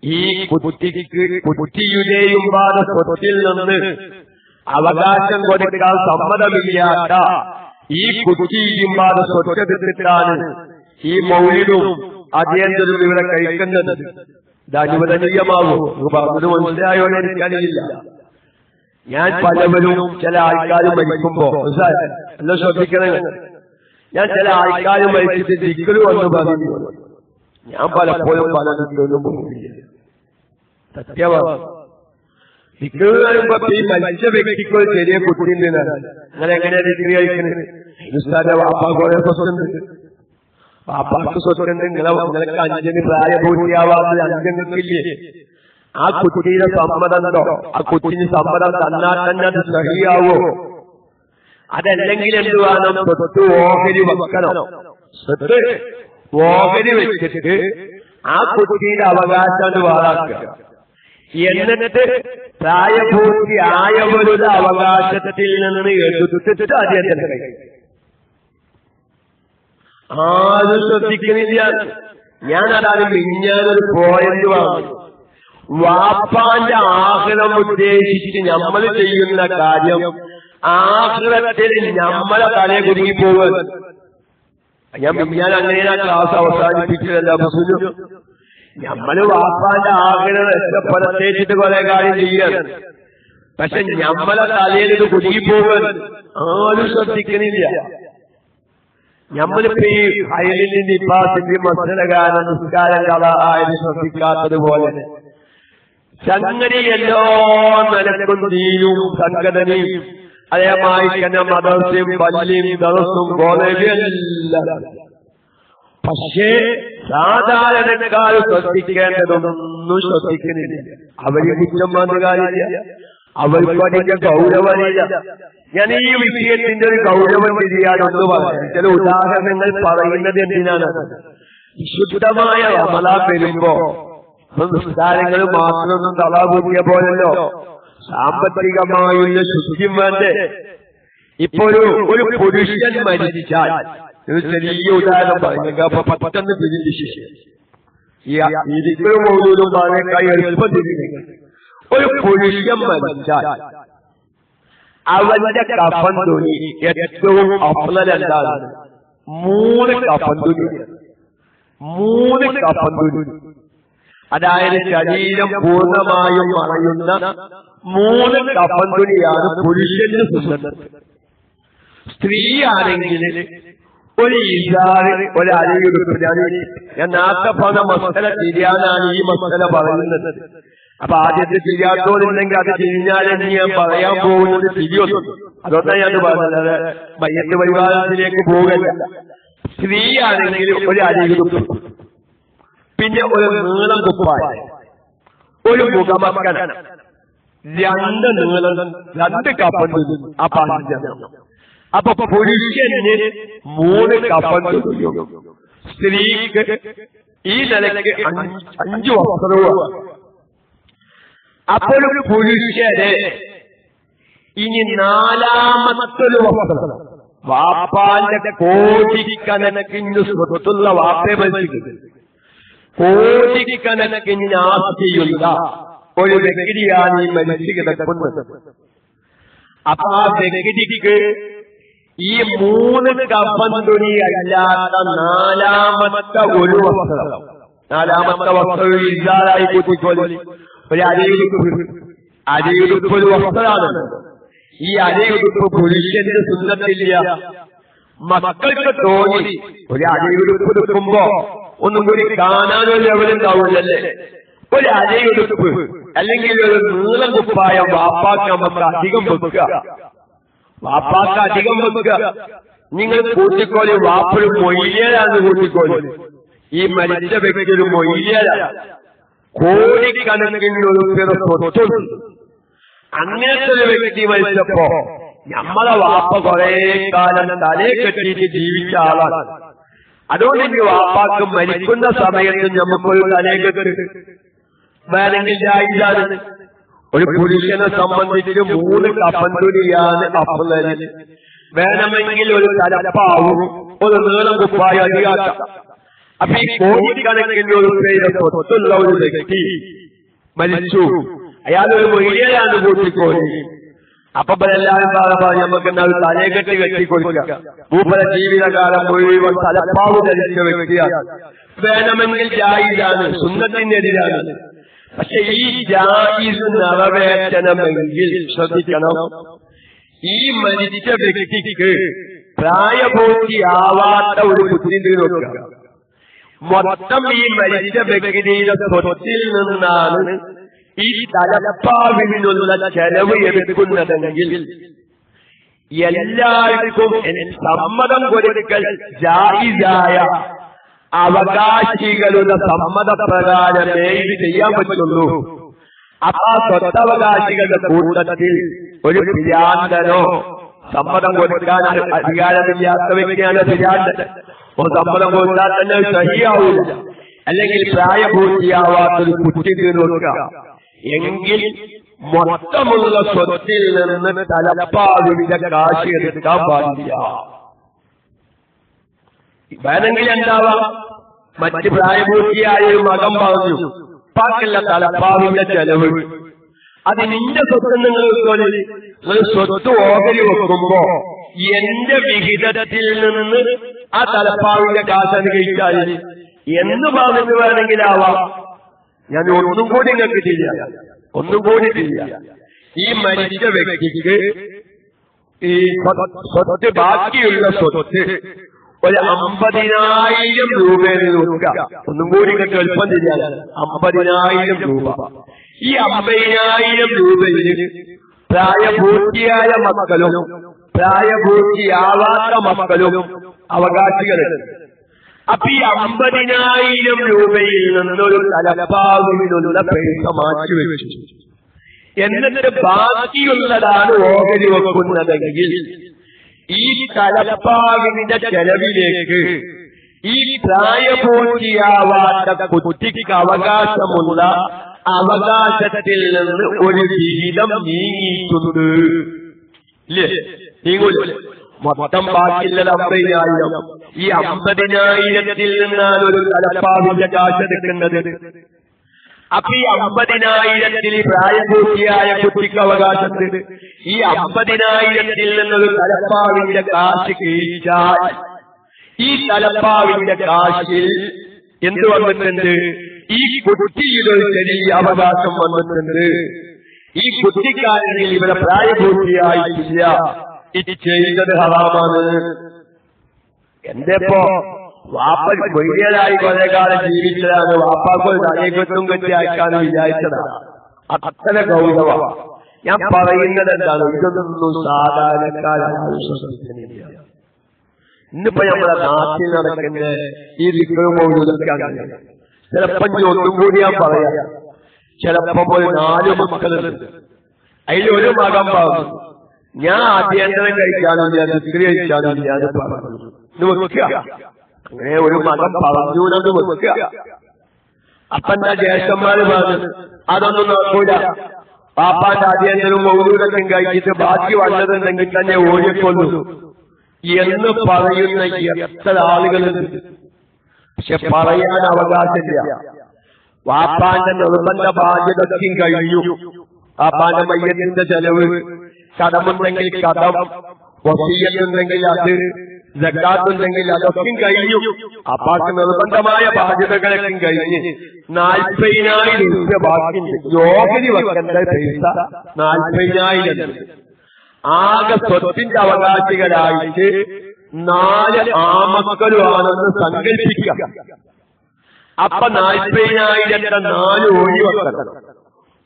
ഈ കുട്ടിയുടെയും സ്വത്തിൽ നിന്ന് അവകാശം കൊടുക്കാൻ സമ്മതമില്ലാത്ത ഈ കുട്ടിയും സ്വത്തെടുത്തിട്ടാണ് ഈ മൗലിദും അദ്ദേഹത്തിനും ഇവിടെ കഴിക്കുന്നത്. ഇത് അനുവദനീയമാകും. പറഞ്ഞത് മനസ്സിലായോടെ എനിക്കറിയില്ല. ഞാൻ പലവരും ചില ആൾക്കാർ മരിക്കുമ്പോ എല്ലാം ശ്രദ്ധിക്കണേ. ഞാൻ ചില ആൾക്കാർ മരിച്ചിട്ട് ദിക്റ് വന്ന് പറഞ്ഞു. ഞാൻ പലപ്പോഴും പലതിനും പോകില്ല. സത്യമാണ്. ദിക്റ് പറയുമ്പോ ഈ മരിച്ച വ്യക്തിക്ക് ഒരു ചെറിയ കുട്ടിയുണ്ട്. അങ്ങനെ എങ്ങനെയാ ദിക്റ് കഴിക്കുന്നത്? ഹിന്ദുസ്ഥാന്റെ വാപ്പാക്ക് സ്വത്തുണ്ട്, വാപ്പാക്ക് സ്വത്തുണ്ട്. നിങ്ങൾക്ക് അഞ്ചിന് പ്രായപൂർത്തിയാവാത്ത അഞ്ചങ്ങൾക്കില്ലേ? ആ കുട്ടിയുടെ സമ്മതം ഉണ്ടോ? ആ കുട്ടിന് സമ്മതം തന്നാൽ തന്നെ അത് സഹിയാവോ? അതല്ലെങ്കിൽ എന്ത് വേണം? സ്വത്ത് ഓഹരി വെക്കണം. സ്വത്ത് ഓഹരി വെച്ചിട്ട് ആ കുട്ടിയുടെ അവകാശം വാറാക്കുക. എന്നിട്ട് പ്രായപൂർത്തി ആയവരുടെ അവകാശത്തിൽ നിന്ന് എടുത്തിട്ട് അദ്ദേഹത്തിന് കഴിക്കും. ആരും ശ്രദ്ധിക്കുന്നില്ല. ഞാനതാണ് മിഞ്ഞാനൊരു പോയിന്റ് വാങ്ങി. വാപ്പാന്റെ ആഹ്ലം ഉദ്ദേശിച്ച് നമ്മൾ ചെയ്യുന്ന കാര്യം ആഹ്ലത്തിൽ നമ്മളെ തലയെ കുടുങ്ങിപ്പോകും. ഞാൻ അങ്ങനെയാണ് ക്ലാസ് അവസാനിപ്പിച്ചതല്ല. നമ്മള് വാപ്പാന്റെ ആഗ്രഹം രക്ഷപ്പെടുത്തേച്ചിട്ട് കുറെ കാര്യം ചെയ്യാൻ. പക്ഷെ നമ്മളെ തലയിൽ ഇത് കുടുങ്ങിപ്പോകാൻ ആരും ശ്രദ്ധിക്കുന്നില്ല. നമ്മളിപ്പോ ഈ ഹൈലിന്റെ നിപ്പാസിന്റെ മത്സരകാലം നിസ്കാരം കഥ ആയത് ശ്രദ്ധിക്കാത്തതുപോലെ സംഗതി എല്ലാ നിലക്കും നീയും സംഘടനയും അതേമായി തന്നെ മദർസയും പള്ളിയും ദർസും കോളേജും എല്ലാം. പക്ഷേ സാധാരണക്കാർ ശ്രദ്ധിക്കേണ്ടതൊന്നും ശ്രദ്ധിക്കുന്നില്ല. അവര് കുറ്റം വന്ന കാര്യമില്ല, അവർക്ക് അതിന്റെ ഗൗരവമില്ല. ഞാൻ ഈ വിഷയത്തിന്റെ ഒരു ഗൗരവം ശരിയാണെന്ന് പറയാം. ചില ഉദാഹരണങ്ങൾ പറയുന്നത് എന്തിനാണ്? വിശുദ്ധമായ റമളാൻ വരുമ്പോ നിസ്കാരങ്ങൾ മാത്രമൊന്നും തളാപൂട്ടിയ പോലല്ലോ, സാമ്പത്തികമായുള്ള ശുദ്ധിയും വേണ്ടേ? ഇപ്പൊ ഒരു പുരുഷൻ മരിച്ചാൽ ഒരു ചെറിയ ഉദാഹരണം പറഞ്ഞു. അപ്പൊ പെട്ടെന്ന് പിരിഞ്ഞ ശിഷ്യ ഈ ദിക്റും മൗലൂദും പറഞ്ഞേക്കായി എളുപ്പത്തിൽ ഒരു പുരുഷൻ മരിച്ചാൽ അവന്റെ കഫൻ തുണി ഏറ്റവും അഫ്ളൽ എന്താണ്? 3 കഫൻ തുണി. 3 കഫൻ തുണി, അതായത് ശരീരം പൂർണ്ണമായും മറയുന്ന 3 കഫൻ തുണിയാണ് പുരുഷന് സുന്നത്ത്. സ്ത്രീ ആണെങ്കിൽ ഒരു ഇസാറ്, ഒരു അരയുടുപ്പ്. ഞാൻ നേരത്തെ പറഞ്ഞ മസല തിരിയാനാണ് ഈ മസല പറയുന്നത്. അപ്പൊ ആദ്യത്തെ തിരിയാത്തോടുണ്ടെങ്കിൽ അത് തിരിഞ്ഞാലെന്ന് ഞാൻ പറയാൻ പോകുന്നത് തിരിയൊന്നും. അതൊന്നാണ് ഞാൻ പറഞ്ഞത്. മയ്യത്ത് പരിപാലനത്തിലേക്ക് പോകല്ല. സ്ത്രീ ആണെങ്കിൽ ഒരു അരയുടുപ്പ്, പിന്നെ ഒരു നീളം കുപ്പായ, ഒരു മുഖമക്കന, 2 നീളം, 2 കഫൻ തുണി. ആ പാഞ്ചം. അപ്പൊ പുരുഷന് 3 കഫൻ തുണിയും സ്ത്രീക്ക് ഈ നിലയ്ക്ക് 5 വസ്ത്രവും. അപ്പോൾ പുരുഷന് ഇനി 4ാമത്തൊരു വസ്ത്രം വാപ്പാന്റെ കോടിക്കണക്കിന് സ്വത്തുള്ള വാപ്പയെ മത്സരിക്കുന്നത്, കോടിക്കണക്കിന് ആസ്തിയുള്ള ഒരു വ്യക്തിയാണ് ഈ മരിച്ചു കിടക്കുന്നത്. അപ്പൊ ആ വ്യക്തിക്ക് ഈ 3 കഫൻ തുണി അല്ലാത്ത 4ാമത്തെ ഒരു വസ്ത്രം, 4ാമത്തെ വസ്ത്രം ഇല്ലാതായി കൂട്ടിക്കൊല്ലി. ഒരു അരയുടുപ്പ് ഒരു വസ്ത്രമാണ്. ഈ അരയുടുപ്പ് പുരുഷന്റെ സുന്നത്തില്ല. മക്കൾക്ക് തോന്നി ഒരു അരയുടുപ്പ് എടുക്കുമ്പോ ഒന്നും കൂടി കാണാനൊരു ലെവലുണ്ടാവില്ലല്ലേ? ഒരു അരയുടുപ്പ് അല്ലെങ്കിൽ ഒരു നീളം കുപ്പായം വാപ്പാക്ക് നമുക്ക് അധികം വെക്കുക, വാപ്പാക്ക് അധികം വെക്കുക. നിങ്ങൾ കൂട്ടിക്കോളി, വാപ്പൊരു മൊയ്യലാന്ന് കൂട്ടിക്കോളി. ഈ മരിച്ച വ്യക്തി ഒരു മൊയ്യലാണ്, കോടിക്കണക്കിന് ഒരു സ്വത്തുണ്ട്. അങ്ങനത്തെ ഒരു വ്യക്തി മരിച്ചപ്പോ നമ്മളെ വാപ്പ കുറെ കാലം തലയെ കെട്ടിയിട്ട് ജീവിച്ച ആളാണ്. അതുകൊണ്ട് ഇനി വാപ്പാക്ക് മരിക്കുന്ന സമയത്ത് നമുക്കൊരു തലയെ കെട്ട് വേണമെങ്കിൽ ജായിസാണ്. ഒരു പുരുഷനെ സംബന്ധിച്ച് 3 കഫൻതുണിയാണ് അഫ്ളൽ. വേണമെങ്കിൽ ഒരു തലപ്പാവും ഒരു നീളം കുപ്പായും അധികാക്കാം. അപ്പൊ ഈ കോടിക്കണക്കിന് ഒരു പേര് സ്വത്തുള്ള ഒരു വ്യക്തി മരിച്ചു, അയാളൊരു മൊയ്യലാണ് കൂട്ടിക്കോടി. അപ്പൊ എല്ലാവരും നമുക്ക് തലയെ കെട്ടി കെട്ടിക്കൊടുക്കുക. മൂപ്പര ജീവിതകാലം മുഴുവൻ തലപ്പാവ് ധരിച്ച വ്യക്തിയാണ്. വേണമെങ്കിൽ ജായിസാണ്, സുന്നത്തിനെതിരാണ്. പക്ഷെ ഈ ജായിസ് നിറവേറ്റണമെങ്കിൽ ശ്രദ്ധിക്കണം, ഈ മരിച്ച വ്യക്തിക്ക് പ്രായപൂർത്തിയാവാത്ത ഒരു ബുദ്ധി നോക്കുക. മൊത്തം ഈ മരിച്ച വ്യക്തിയുടെ സ്വത്തിൽ നിന്നാണ് ഈ തലപ്പാവിനുള്ള ചെലവ് എടുക്കുന്നതെങ്കിൽ എല്ലാവർക്കും സമ്മതം കൊടുക്കൽ ജായിസായ അവകാശികളുടെ സമ്മതപ്രകാരമേ ഇത് ചെയ്യാൻ പറ്റുള്ളൂ. അപ്പൊ ആ സ്വത്തവകാശികളുടെ കൂട്ടത്തിൽ ഒരു ഫിരാന്തനോ സമ്മതം കൊടുക്കാൻ അധികാരമില്ലാത്ത വ്യക്തിയാണ് ഫിരാന്തൻ. സമ്മതം കൊടുത്താൽ തന്നെ സഹിയാവൂല. അല്ലെങ്കിൽ പ്രായപൂർത്തിയാവാത്തൊരു കുട്ടി നോക്കുക എങ്കിൽ മൊത്തമുള്ള സ്വത്തിൽ നിന്ന് തലപ്പാവിന്റെ കാശ് എടുക്കാൻ പാടില്ല. വേണമെങ്കിൽ എന്താവാം, മറ്റ് പ്രായപൂർത്തിയായ ഒരു മകൻ പറഞ്ഞു പാക്കല്ല തലപ്പാവിന്റെ ചെലവ് അത് നിന്റെ സ്വത്ത്. നിങ്ങൾ സ്വത്ത് ഓഹരി വെക്കുമ്പോ എന്റെ വിഹിതത്തിൽ നിന്ന് ആ തലപ്പാവിന്റെ കാശ് അനുഭവിച്ചാൽ എന്ന് പറഞ്ഞു വേണമെങ്കിലാവാം. ഞാൻ ഒന്നും കൂടി നിങ്ങൾക്ക് ചെയ്യാം, ഒന്നും കൂടി ചെയ്യാം. ഈ മരിച്ച വ്യക്തിക്ക് ഈ സ്വത്ത് ബാക്കിയുള്ള സ്വത്ത് ഒരു 50,000 രൂപയിൽ നോക്കുക. ഒന്നും കൂടി നിങ്ങൾക്ക് എളുപ്പം ചെയ്യാൻ 50,000 രൂപ. ഈ 50,000 രൂപയിൽ പ്രായപൂർത്തിയായ മക്കളും പ്രായപൂർത്തിയാവാത്ത മക്കളും അവകാശികളുണ്ട്. അപ്പൊ ഈ 50,000 രൂപയിൽ നിന്നൊരു തലപ്പാവിനുള്ള പൈസ മാറ്റിവെച്ചു. എന്നിട്ട് ബാക്കിയുള്ളതാണ് ഓഹരി വെക്കുന്നതെങ്കിൽ ഈ തലപ്പാവിന്റെ ചെലവിലേക്ക് ഈ പ്രായപൂർത്തിയാവാത്ത കുട്ടിക്ക് അവകാശമുള്ള അവകാശത്തിൽ നിന്ന് ഒരു വിഹിതം നീങ്ങിയിട്ടുണ്ട്. ഇല്ലേ? നീങ്ങൂല. മൊത്തം ബാക്കിയുള്ളത് 50,000. ഈ 50,000-ത്തിൽ നിന്നാണ് ഒരു തലപ്പാവിന്റെ കാശ് എടുക്കുന്നത്. അപ്പൊ ഈ 50,000-ത്തിൽ പ്രായപൂർത്തിയായ കുട്ടിക്ക് അവകാശമുണ്ട്. ഈ 50,000-ത്തിൽ നിന്നൊരു തലപ്പാവിന്റെ കാശ് കഴിച്ചാൽ ഈ തലപ്പാവിന്റെ കാശിൽ എന്ത് വന്നിട്ടുണ്ട്? ഈ കുട്ടിയുടെ ഒരു ചെറിയ അവകാശം വന്നിട്ടുണ്ട്. ഈ കുട്ടിക്കാണെങ്കിൽ ഇവരെ പ്രായപൂർത്തിയായിട്ടില്ല. ഇത് ചെയ്തത് ഹറാമാണ്. എന്തെപ്പോ വാപ്പ വൈദ്യരായി കുറെ കാലം ജീവിച്ചതാണ്. വാപ്പാക്ക് തലയെക്കെട്ടും കെട്ടി അയക്കാനും വിചാരിച്ചതാണ്. അത്ര ഗൗരവ. ഞാൻ പറയുന്നത് എന്താണ്, ഇതൊന്നും സാധാരണക്കാരാണ് വിശ്വസിക്കുന്നില്ല. ഇന്നിപ്പോ നമ്മുടെ നാട്ടിൽ നടക്കുന്ന ഈ വിഗ്രഹമൊക്കെ ചിലപ്പോ ഒന്നും കൂടി ഞാൻ പറയാം. ചിലപ്പോ ഒരു 4 മക്കളുണ്ട്. അതിലൊരു മകൻ പറഞ്ഞു ഞാൻ ആഭ്യന്തരം കഴിക്കാനില്ല, ദിക്ർ കഴിക്കാനില്ല എന്ന് പറഞ്ഞു വെക്കുക. അങ്ങനെ ഒരു മകൻ പറഞ്ഞു വെക്കുക. അപ്പൊ എന്താ ജ്യേഷ്ഠന്മാര് പറഞ്ഞു അതൊന്നും നോക്കൂല, പാപ്പാന്റെ ആഭ്യന്തരവും മൗലൂദൊക്കെ കഴിച്ചിട്ട് ബാക്കി വന്നതുണ്ടെങ്കിൽ തന്നെ ഓടിക്കൊള്ളു എന്ന് പറയുന്ന എത്ര ആളുകളുണ്ട്. പക്ഷെ പറയാൻ അവകാശമില്ല. വാപ്പാന്റെ നിർബന്ധ ബാധ്യതയും കഴിഞ്ഞു. വാപ്പാന്റെ മയ്യത്തിന്റെ ചെലവ്, കടമുണ്ടെങ്കിൽ കടം, വസിയ്യത്തുണ്ടെങ്കിൽ അത്, സക്കാത്തുണ്ടെങ്കിൽ അതൊക്കെ കഴിഞ്ഞു. അപ്പാക്ക് നിർബന്ധമായ ബാധ്യതകളൊക്കെ കഴിഞ്ഞ് 40,000 രൂപ ബാക്കിയുണ്ട്. ഓഹരി വെക്കേണ്ട പൈസ 40,000. ആകെ സ്വത്തിന്റെ അവകാശികളായിട്ട് 4 ആമക്കളുമാണെന്ന് സങ്കല്പിക്കാം. അപ്പൊ 40,000 4 ഒഴിവെക്കണം.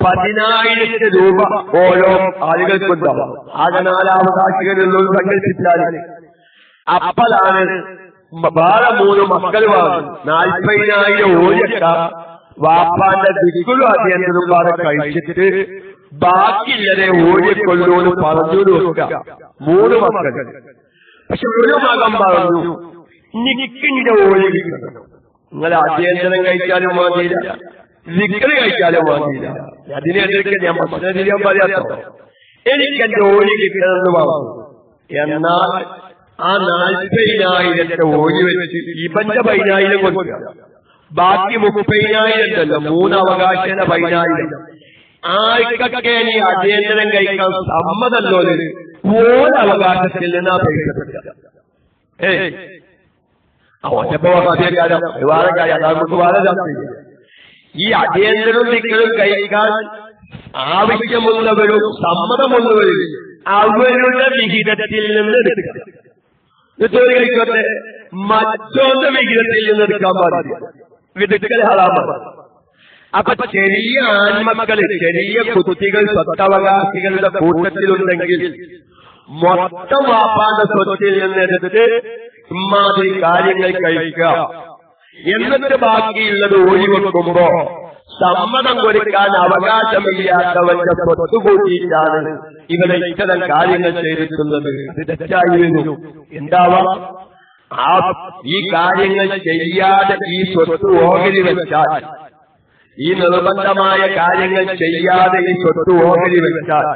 10,000 രൂപ ഓരോ ആളുകൾക്കുണ്ടാവും. ആകെ 4 അവകാശികളുള്ളത് സങ്കല്പിച്ചാൽ അപ്പോഴാണ് വേറെ 3 മക്കളുമാണ് 40,000 ഓടിക്ക വാപ്പാന്റെ ദിക്കുകളും അധ്യയനവും പാടെ കഴിച്ചിട്ട് ബാക്കിയുള്ളതെ ഓടിക്കൊള്ളൂന്ന് പറഞ്ഞു നോക്കുക. 3 മക്കൾ. പക്ഷെ ഒരു മകൻ പറഞ്ഞു, നിക്കിന്റെ ഓലി കിട്ടണം. നിങ്ങൾ അധ്യയനം കഴിച്ചാലും വാങ്ങിയില്ല, നിക്കല് കഴിച്ചാലും വാങ്ങിയില്ല. അതിനെതിരെ ഞാൻ ഭക്ഷണം പറയാത്തോ, എനിക്കെന്റെ ഓലി കിട്ടണമെന്ന് പറഞ്ഞു. എന്നാൽ ആ 40,000 ഓലി വെച്ച് ഇവന്റെ 10,000 കൊടുക്കുക, ബാക്കി 30,000 ഉണ്ടല്ലോ, 3 അവകാശന 10,000. ആർക്കൊക്കെ നീ അധ്യയനം കഴിക്കാൻ സമ്മതല്ലോ ഓരവകാശത്തിൽ നിന്ന് പൈസ ഈ അധ്യയനവും നിക്കലും കഴിക്കാൻ ആവശ്യമുള്ളവരും സമ്മതമുള്ളവരും അവരുടെ വിഹിതത്തിൽ നിന്ന് എടുക്കുക. കഴിക്കട്ടെ, മറ്റൊന്ന് വിഹിതത്തിൽ നിന്ന് എടുക്കാൻ പാടില്ല. വിധിക്കൽ ഹറാമാണ്. അപ്പൊ ചെറിയ ആൺമക്കള്, ചെറിയ കുട്ടികൾ സ്വത്തവകാശികളുടെ കൂട്ടത്തിലുണ്ടെങ്കിൽ മൊത്തം വാപ്പാന്റെ സ്വത്തിൽ നിന്നെടുത്ത് ഇമ്മാതിരി കാര്യങ്ങൾ കഴിക്കുക. എന്നിട്ട് ബാക്കിയുള്ളത് ഒഴിവെക്കുമ്പോ സമ്മതം കൊടുക്കാൻ അവകാശമില്ലാത്തവന്റെ സ്വത്ത് കൂട്ടിയിട്ടാണ് ഇവരെ ഇത്തരം കാര്യങ്ങൾ ചെയ്തിട്ടുള്ളത്. ഇത് തെറ്റായിരുന്നു. എന്താവാം, ഈ കാര്യങ്ങൾ ചെയ്യാതെ ഈ സ്വത്ത് ഓഹരി വെച്ചാൽ, ഈ നിർബന്ധമായ കാര്യങ്ങൾ ചെയ്യാതെ ഈ സ്വത്ത് ഓഹരി വെച്ചാൽ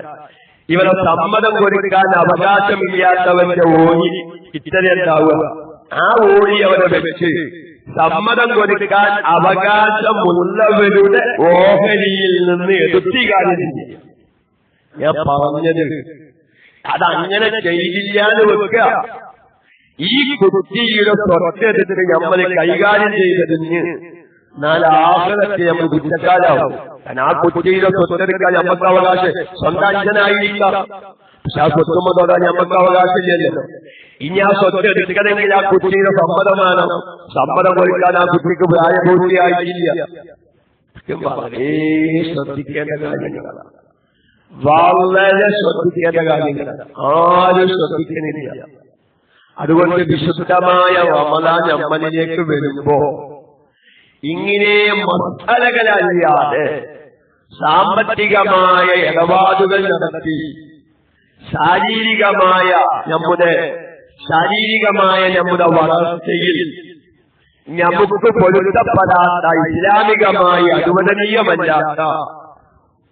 ഇവരെ സമ്മതം കൊടുക്കാൻ അവകാശമില്ലാത്തവന്റെ ഓഹരി ഇത്തരണ്ടാവുക. ആ ഓഹരി അവരെ വെച്ച് സമ്മതം കൊടുക്കാൻ അവകാശമുള്ളവരുടെ ഓഹരിയിൽ നിന്ന് എടുത്തി കാര്യം ചെയ്യും. ഞാൻ പറഞ്ഞത് അതങ്ങനെ ചെയ്യില്ലാതെ വെക്കുക. ഈ കുട്ടിയുടെ സ്വത്തെടുത്ത് നമ്മൾ കൈകാര്യം ചെയ്തതിന് നാലാഹ്റത്തെ നമ്മൾ കുറ്റക്കാരാവും. കാരണം ആ കുട്ടിയുടെ സ്വത്തെടുക്കാൻ നമുക്ക് അവകാശം, സ്വന്തം അച്ഛനായിരിക്കാം, പക്ഷെ ആ സ്വത്തുമ്പോ തൊടാൻ നമുക്ക് അവകാശമില്ലല്ലോ. ഇനി ആ സ്വത്ത് എടുക്കണമെങ്കിൽ ആ കുട്ടിയുടെ സമ്മതമാണ്. സമ്മതം കൊടുക്കാൻ ആ കുട്ടിക്ക് പ്രായപൂർത്തിയായിട്ടില്ല. വളരെ ശ്രദ്ധിക്കേണ്ട കാര്യങ്ങളാണ്, വളരെ ശ്രദ്ധിക്കേണ്ട കാര്യങ്ങളാണ്. ആരും ശ്രദ്ധിക്കുന്നില്ല. അതുകൊണ്ട് വിശുദ്ധമായ റമദാൻ നമ്മളിലേക്ക് വരുമ്പോ ഇങ്ങനെ മസലകളല്ലാതെ സാമ്പത്തികമായ ഇടപാടുകൾ നടത്തി ശാരീരികമായ നമ്മുടെ വളർച്ചയിൽ നമുക്ക് പൊരുത്തപ്പെടാത്ത ഇസ്ലാമികമായി അനുവദനീയമല്ലാത്ത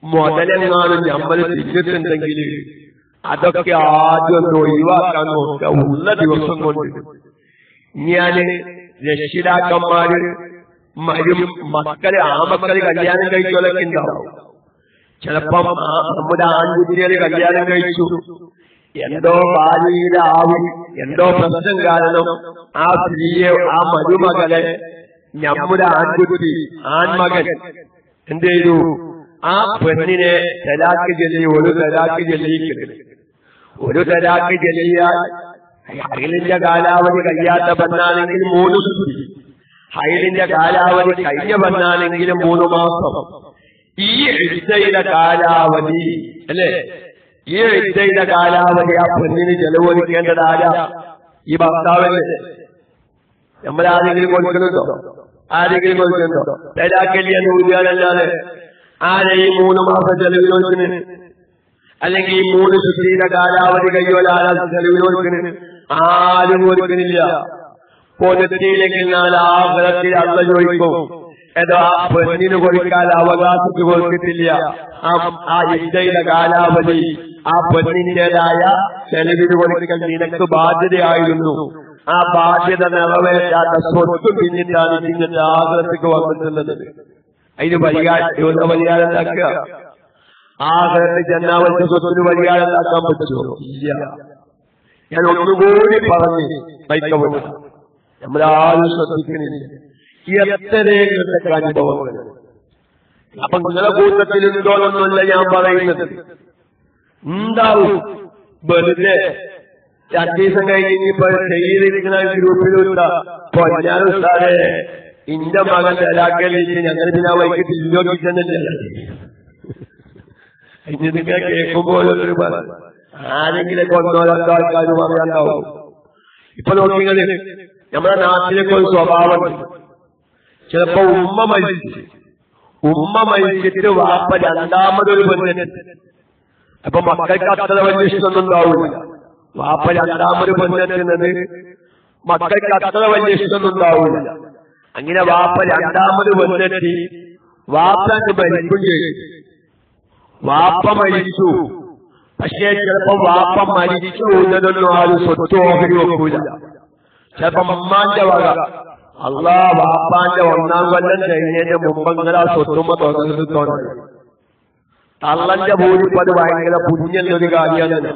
മുതലെങ്ങാനും നമ്മൾ തിരിച്ചിട്ടുണ്ടെങ്കിൽ അതൊക്കെ ആദ്യം ഒഴിവാക്കാൻ നോക്കുക. ഉള്ള ദിവസം കൊണ്ട് ഞാന് രക്ഷിതാക്കന്മാര് മക്കള് ആമക്കള് കല്യാണം കഴിച്ചോലൊക്കെ ഉണ്ടാവും. ചിലപ്പം നമ്മുടെ ആൺകുട്ടികള് കല്യാണം കഴിച്ചു, എന്തോ ഭാര്യയുടെ എന്തോ പ്രശ്നം കാരണം ആ സ്ത്രീയെ, ആ മരുമകളെ നമ്മുടെ ആൺമകൻ എന്ത് ചെയ്തു, ആ പെണ്ണിനെ തലാക്ക് ചൊല്ലി, ഒരു തലാക്ക് ചൊല്ലിയാൽ ഹൈലിന്റെ കാലാവധി കഴിയാത്ത പെണ്ണാണെങ്കിൽ 3 സുത്തി, ഹൈലിന്റെ കാലാവധി കഴിഞ്ഞ പെണ്ണാണെങ്കിൽ 3 മാസം. ഈ ഇദ്ദയുടെ കാലാവധി അല്ലെ, ഈ ഇദ്ദയുടെ കാലാവധി ആ പെണ്ണിന് ചെലവഴിക്കേണ്ടതാരാ? ഈ ഭർത്താവല്ലേ. നമ്മളാരെങ്കിലും കൊടുക്കുന്നുണ്ടോ? ആരെങ്കിലും കൊടുക്കുന്നുണ്ടോ? തലാക്കല്യ നൂറ്റാനല്ലാതെ ആരെ ഈ 3 മാസം ചെലവിനോക്കിന്, അല്ലെങ്കിൽ ഈ 3 സുത്തിയുടെ കാലാവധി കഴിയോലാരാ ചെലവിനോക്കിന്? ആരും കൊടുക്കുന്നില്ല. പൊതുത്തിയിലേക്ക് ആഹ്റത്തിൽ അല്ല ചോദിക്കും, ഏതോ ആ പെണ്ണിന് കൊടുക്കാൻ അവകാശത്ത് കൊടുത്തിട്ടില്ല. ആ ഇദ്ദയുടെ കാലാവധി ആ പെണ്ണിന്റേതായ ചെലവിന് കൊടുക്കൽ നിനക്ക് ബാധ്യതയായിരുന്നു. ആ ബാധ്യത നിറവേറ്റാത്ത സ്വത്ത് പിന്നിട്ടാണ് നിങ്ങളുടെ ആഹ്റത്തേക്ക് വന്നിട്ടുള്ളത്. അതിന് പരിഹാരം ഉണ്ടാക്കുക. ആഹ്റത്തിൽ ചെന്നാവന്റെ സ്വത്തിന് പരിഹാരം ഉണ്ടാക്കാൻ പറ്റുമോ? ഇല്ല. ഞാൻ ഒന്നുകൂടി പറഞ്ഞ് വൈക്കപ്പെട്ടു, നമ്മളാരും ശ്രദ്ധിക്കുന്നില്ല. എത്രയൊക്കെ അനുഭവങ്ങൾ. അപ്പൊ നിങ്ങളെ കൂട്ടത്തിലുണ്ടോന്നൊന്നുമല്ല ഞാൻ പറയുന്നത്. ഉണ്ടാവും. വെറുതെ 2 ദിവസം കഴിഞ്ഞ് ഇപ്പൊ ചെയ്തിരിക്കുന്ന ഗ്രൂപ്പിലുള്ള പൊന്നാനും സാറേ ഇന്റെ മകൻ തലാക്കലിച്ച് ഞങ്ങൾ പിന്നെ വൈകിട്ട് ഇല്ലോക്കിച്ചെന്നല്ല. ഇനി നിങ്ങൾ കേൾക്കുമ്പോഴൊരു ആരെങ്കിലും കൊണ്ടോ 2 ആൾക്കാർ പറയാണ്ടാവും. ഇപ്പൊ നോക്കിയത് നമ്മുടെ നാട്ടിലൊക്കെ ഒരു സ്വഭാവമുണ്ട്. ചിലപ്പോ ഉമ്മ മരിച്ചിട്ട് വാപ്പ രണ്ടാമതൊരു പെണ്ണിന്, അപ്പൊ മക്കൾക്ക് അത്ര വലിയ ഇഷ്ടമൊന്നും ഉണ്ടാവില്ല. വാപ്പ രണ്ടാമത് പെണ്ണെത്തുന്നത് മക്കൾക്ക് അത്ര വലിയ ഇഷ്ടമൊന്നും ഉണ്ടാവില്ല. അങ്ങനെ വാപ്പ രണ്ടാമത് പെണ്ണെത്തി വാപ്പക്ക് മരിക്കും ചെയ്തു. വാപ്പ മരിച്ചു. പക്ഷേ ചിലപ്പോ വാപ്പ മരിച്ചു എന്നതൊന്നും ആരും സ്വത്ത് ഓഹരി വെക്കൂല. ചിലപ്പോ ഉമ്മാന്റെ വക അള്ളാ വാപ്പാന്റെ 1-ാം കൊല്ലം കഴിഞ്ഞതിന്റെ മുമ്പങ്ങനെ ആ സ്വത്തുമ്മ തുടങ്ങുന്നത് തോന്നുന്നു. തള്ളന്റെ ഭൂരിപ്പത് ഭയങ്കര പുണ്യൊരു കാര്യമാണ്.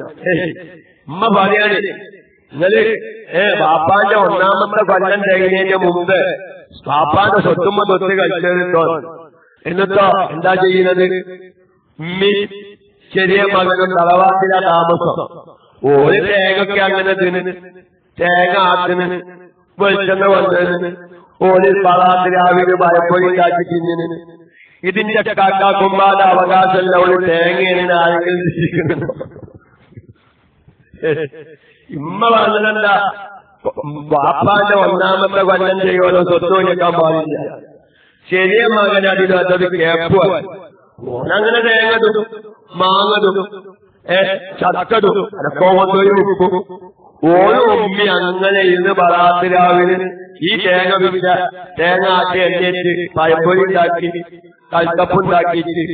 ഉമ്മ പറയാണ് നിങ്ങള് വാപ്പാന്റെ 1-ാമത്തെ കൊല്ലം കഴിഞ്ഞതിന്റെ മുമ്പ് വാപ്പാന്റെ സ്വത്തുമ്മ തൊട്ട് കഴിച്ചോ. എന്നിട്ടോ എന്താ ചെയ്യുന്നത്? ഉമ്മി ചെറിയ മകനും തറവാട്ടിലാ താമസം. ഒരു തേങ്ങൊക്കെ അങ്ങനെ തിന്ന് തേങ്ങ ആത്തിന് വെളിച്ചെണ്ണ വന്നതിന് ഒരു പറാത്ത് രാവിലെ പലപ്പോഴും കാട്ടി തിന്നിന്. ഇതിന്റെ കാക്കാക്കുമ്പാന്റെ അവകാശമല്ല ഒരു തേങ്ങയാണ് ആരെങ്കിലും തിരിക്കുന്നത്. ഇമ്മ പറഞ്ഞല്ല വാപ്പാന്റെ 1-ാമത്തെ കൊല്ലം ചെയ്യുമല്ലോ സ്വത്ത് വെക്കാൻ പാടില്ല. ചെറിയ മകൻ അതിനകത്തത് കേപ്പുവാൻ ഓനങ്ങനെ തേങ്ങതും മാങ്ങതും ചക്കതും അടക്കോമത്തൊരു ഉപ്പും ഓരോ ഉമ്മി അങ്ങനെ ഇന്ന് പറാത്ത് രാവിലെ ഈ തേങ്ങ വിറ്റ തേങ്ങ ആട്ടി എണ്ണേറ്റ് പഴപ്പൊരി ഉണ്ടാക്കി കൽക്കപ്പുണ്ടാക്കിയിട്ട്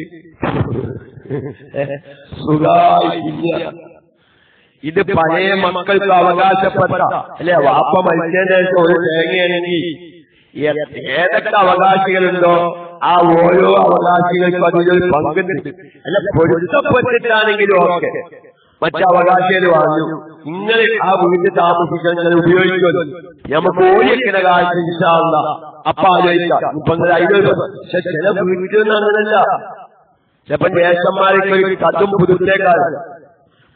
സുഖായില്ല. ഇത് പഴയ മക്കൾക്ക് അവകാശപ്പെട്ട അല്ലെ വാപ്പ മരിച്ചതിന്റെ ശേഷം ഒരു തേങ്ങയാണെങ്കിൽ ഏതൊക്കെ അവകാശികളുണ്ടോ ആ ഓരോ അവകാശികൾക്കും അതിലൊരു പങ്കുണ്ട്. അല്ല പൊരുത്തപ്പെട്ടിട്ടാണെങ്കിലും ഒക്കെ മറ്റവകാശികൾ പറഞ്ഞു ഇങ്ങനെ ആ വീട്ടിൽ താമസിക്കാൻ ഉപയോഗിക്കുമല്ലോ നമുക്ക് ഓടിയെക്കുന്ന കാര്യം ഇൻഷാല്ല അപ്പൊ ആലോചിക്കാം. ഇപ്പൊ പക്ഷെ ചില വീട്ടിൽ നിന്ന് അങ്ങനല്ല. ചിലപ്പോ ജ്യേഷ്ഠന്മാർക്ക് ഒരു കടും പുതുത്തേക്കാണ്.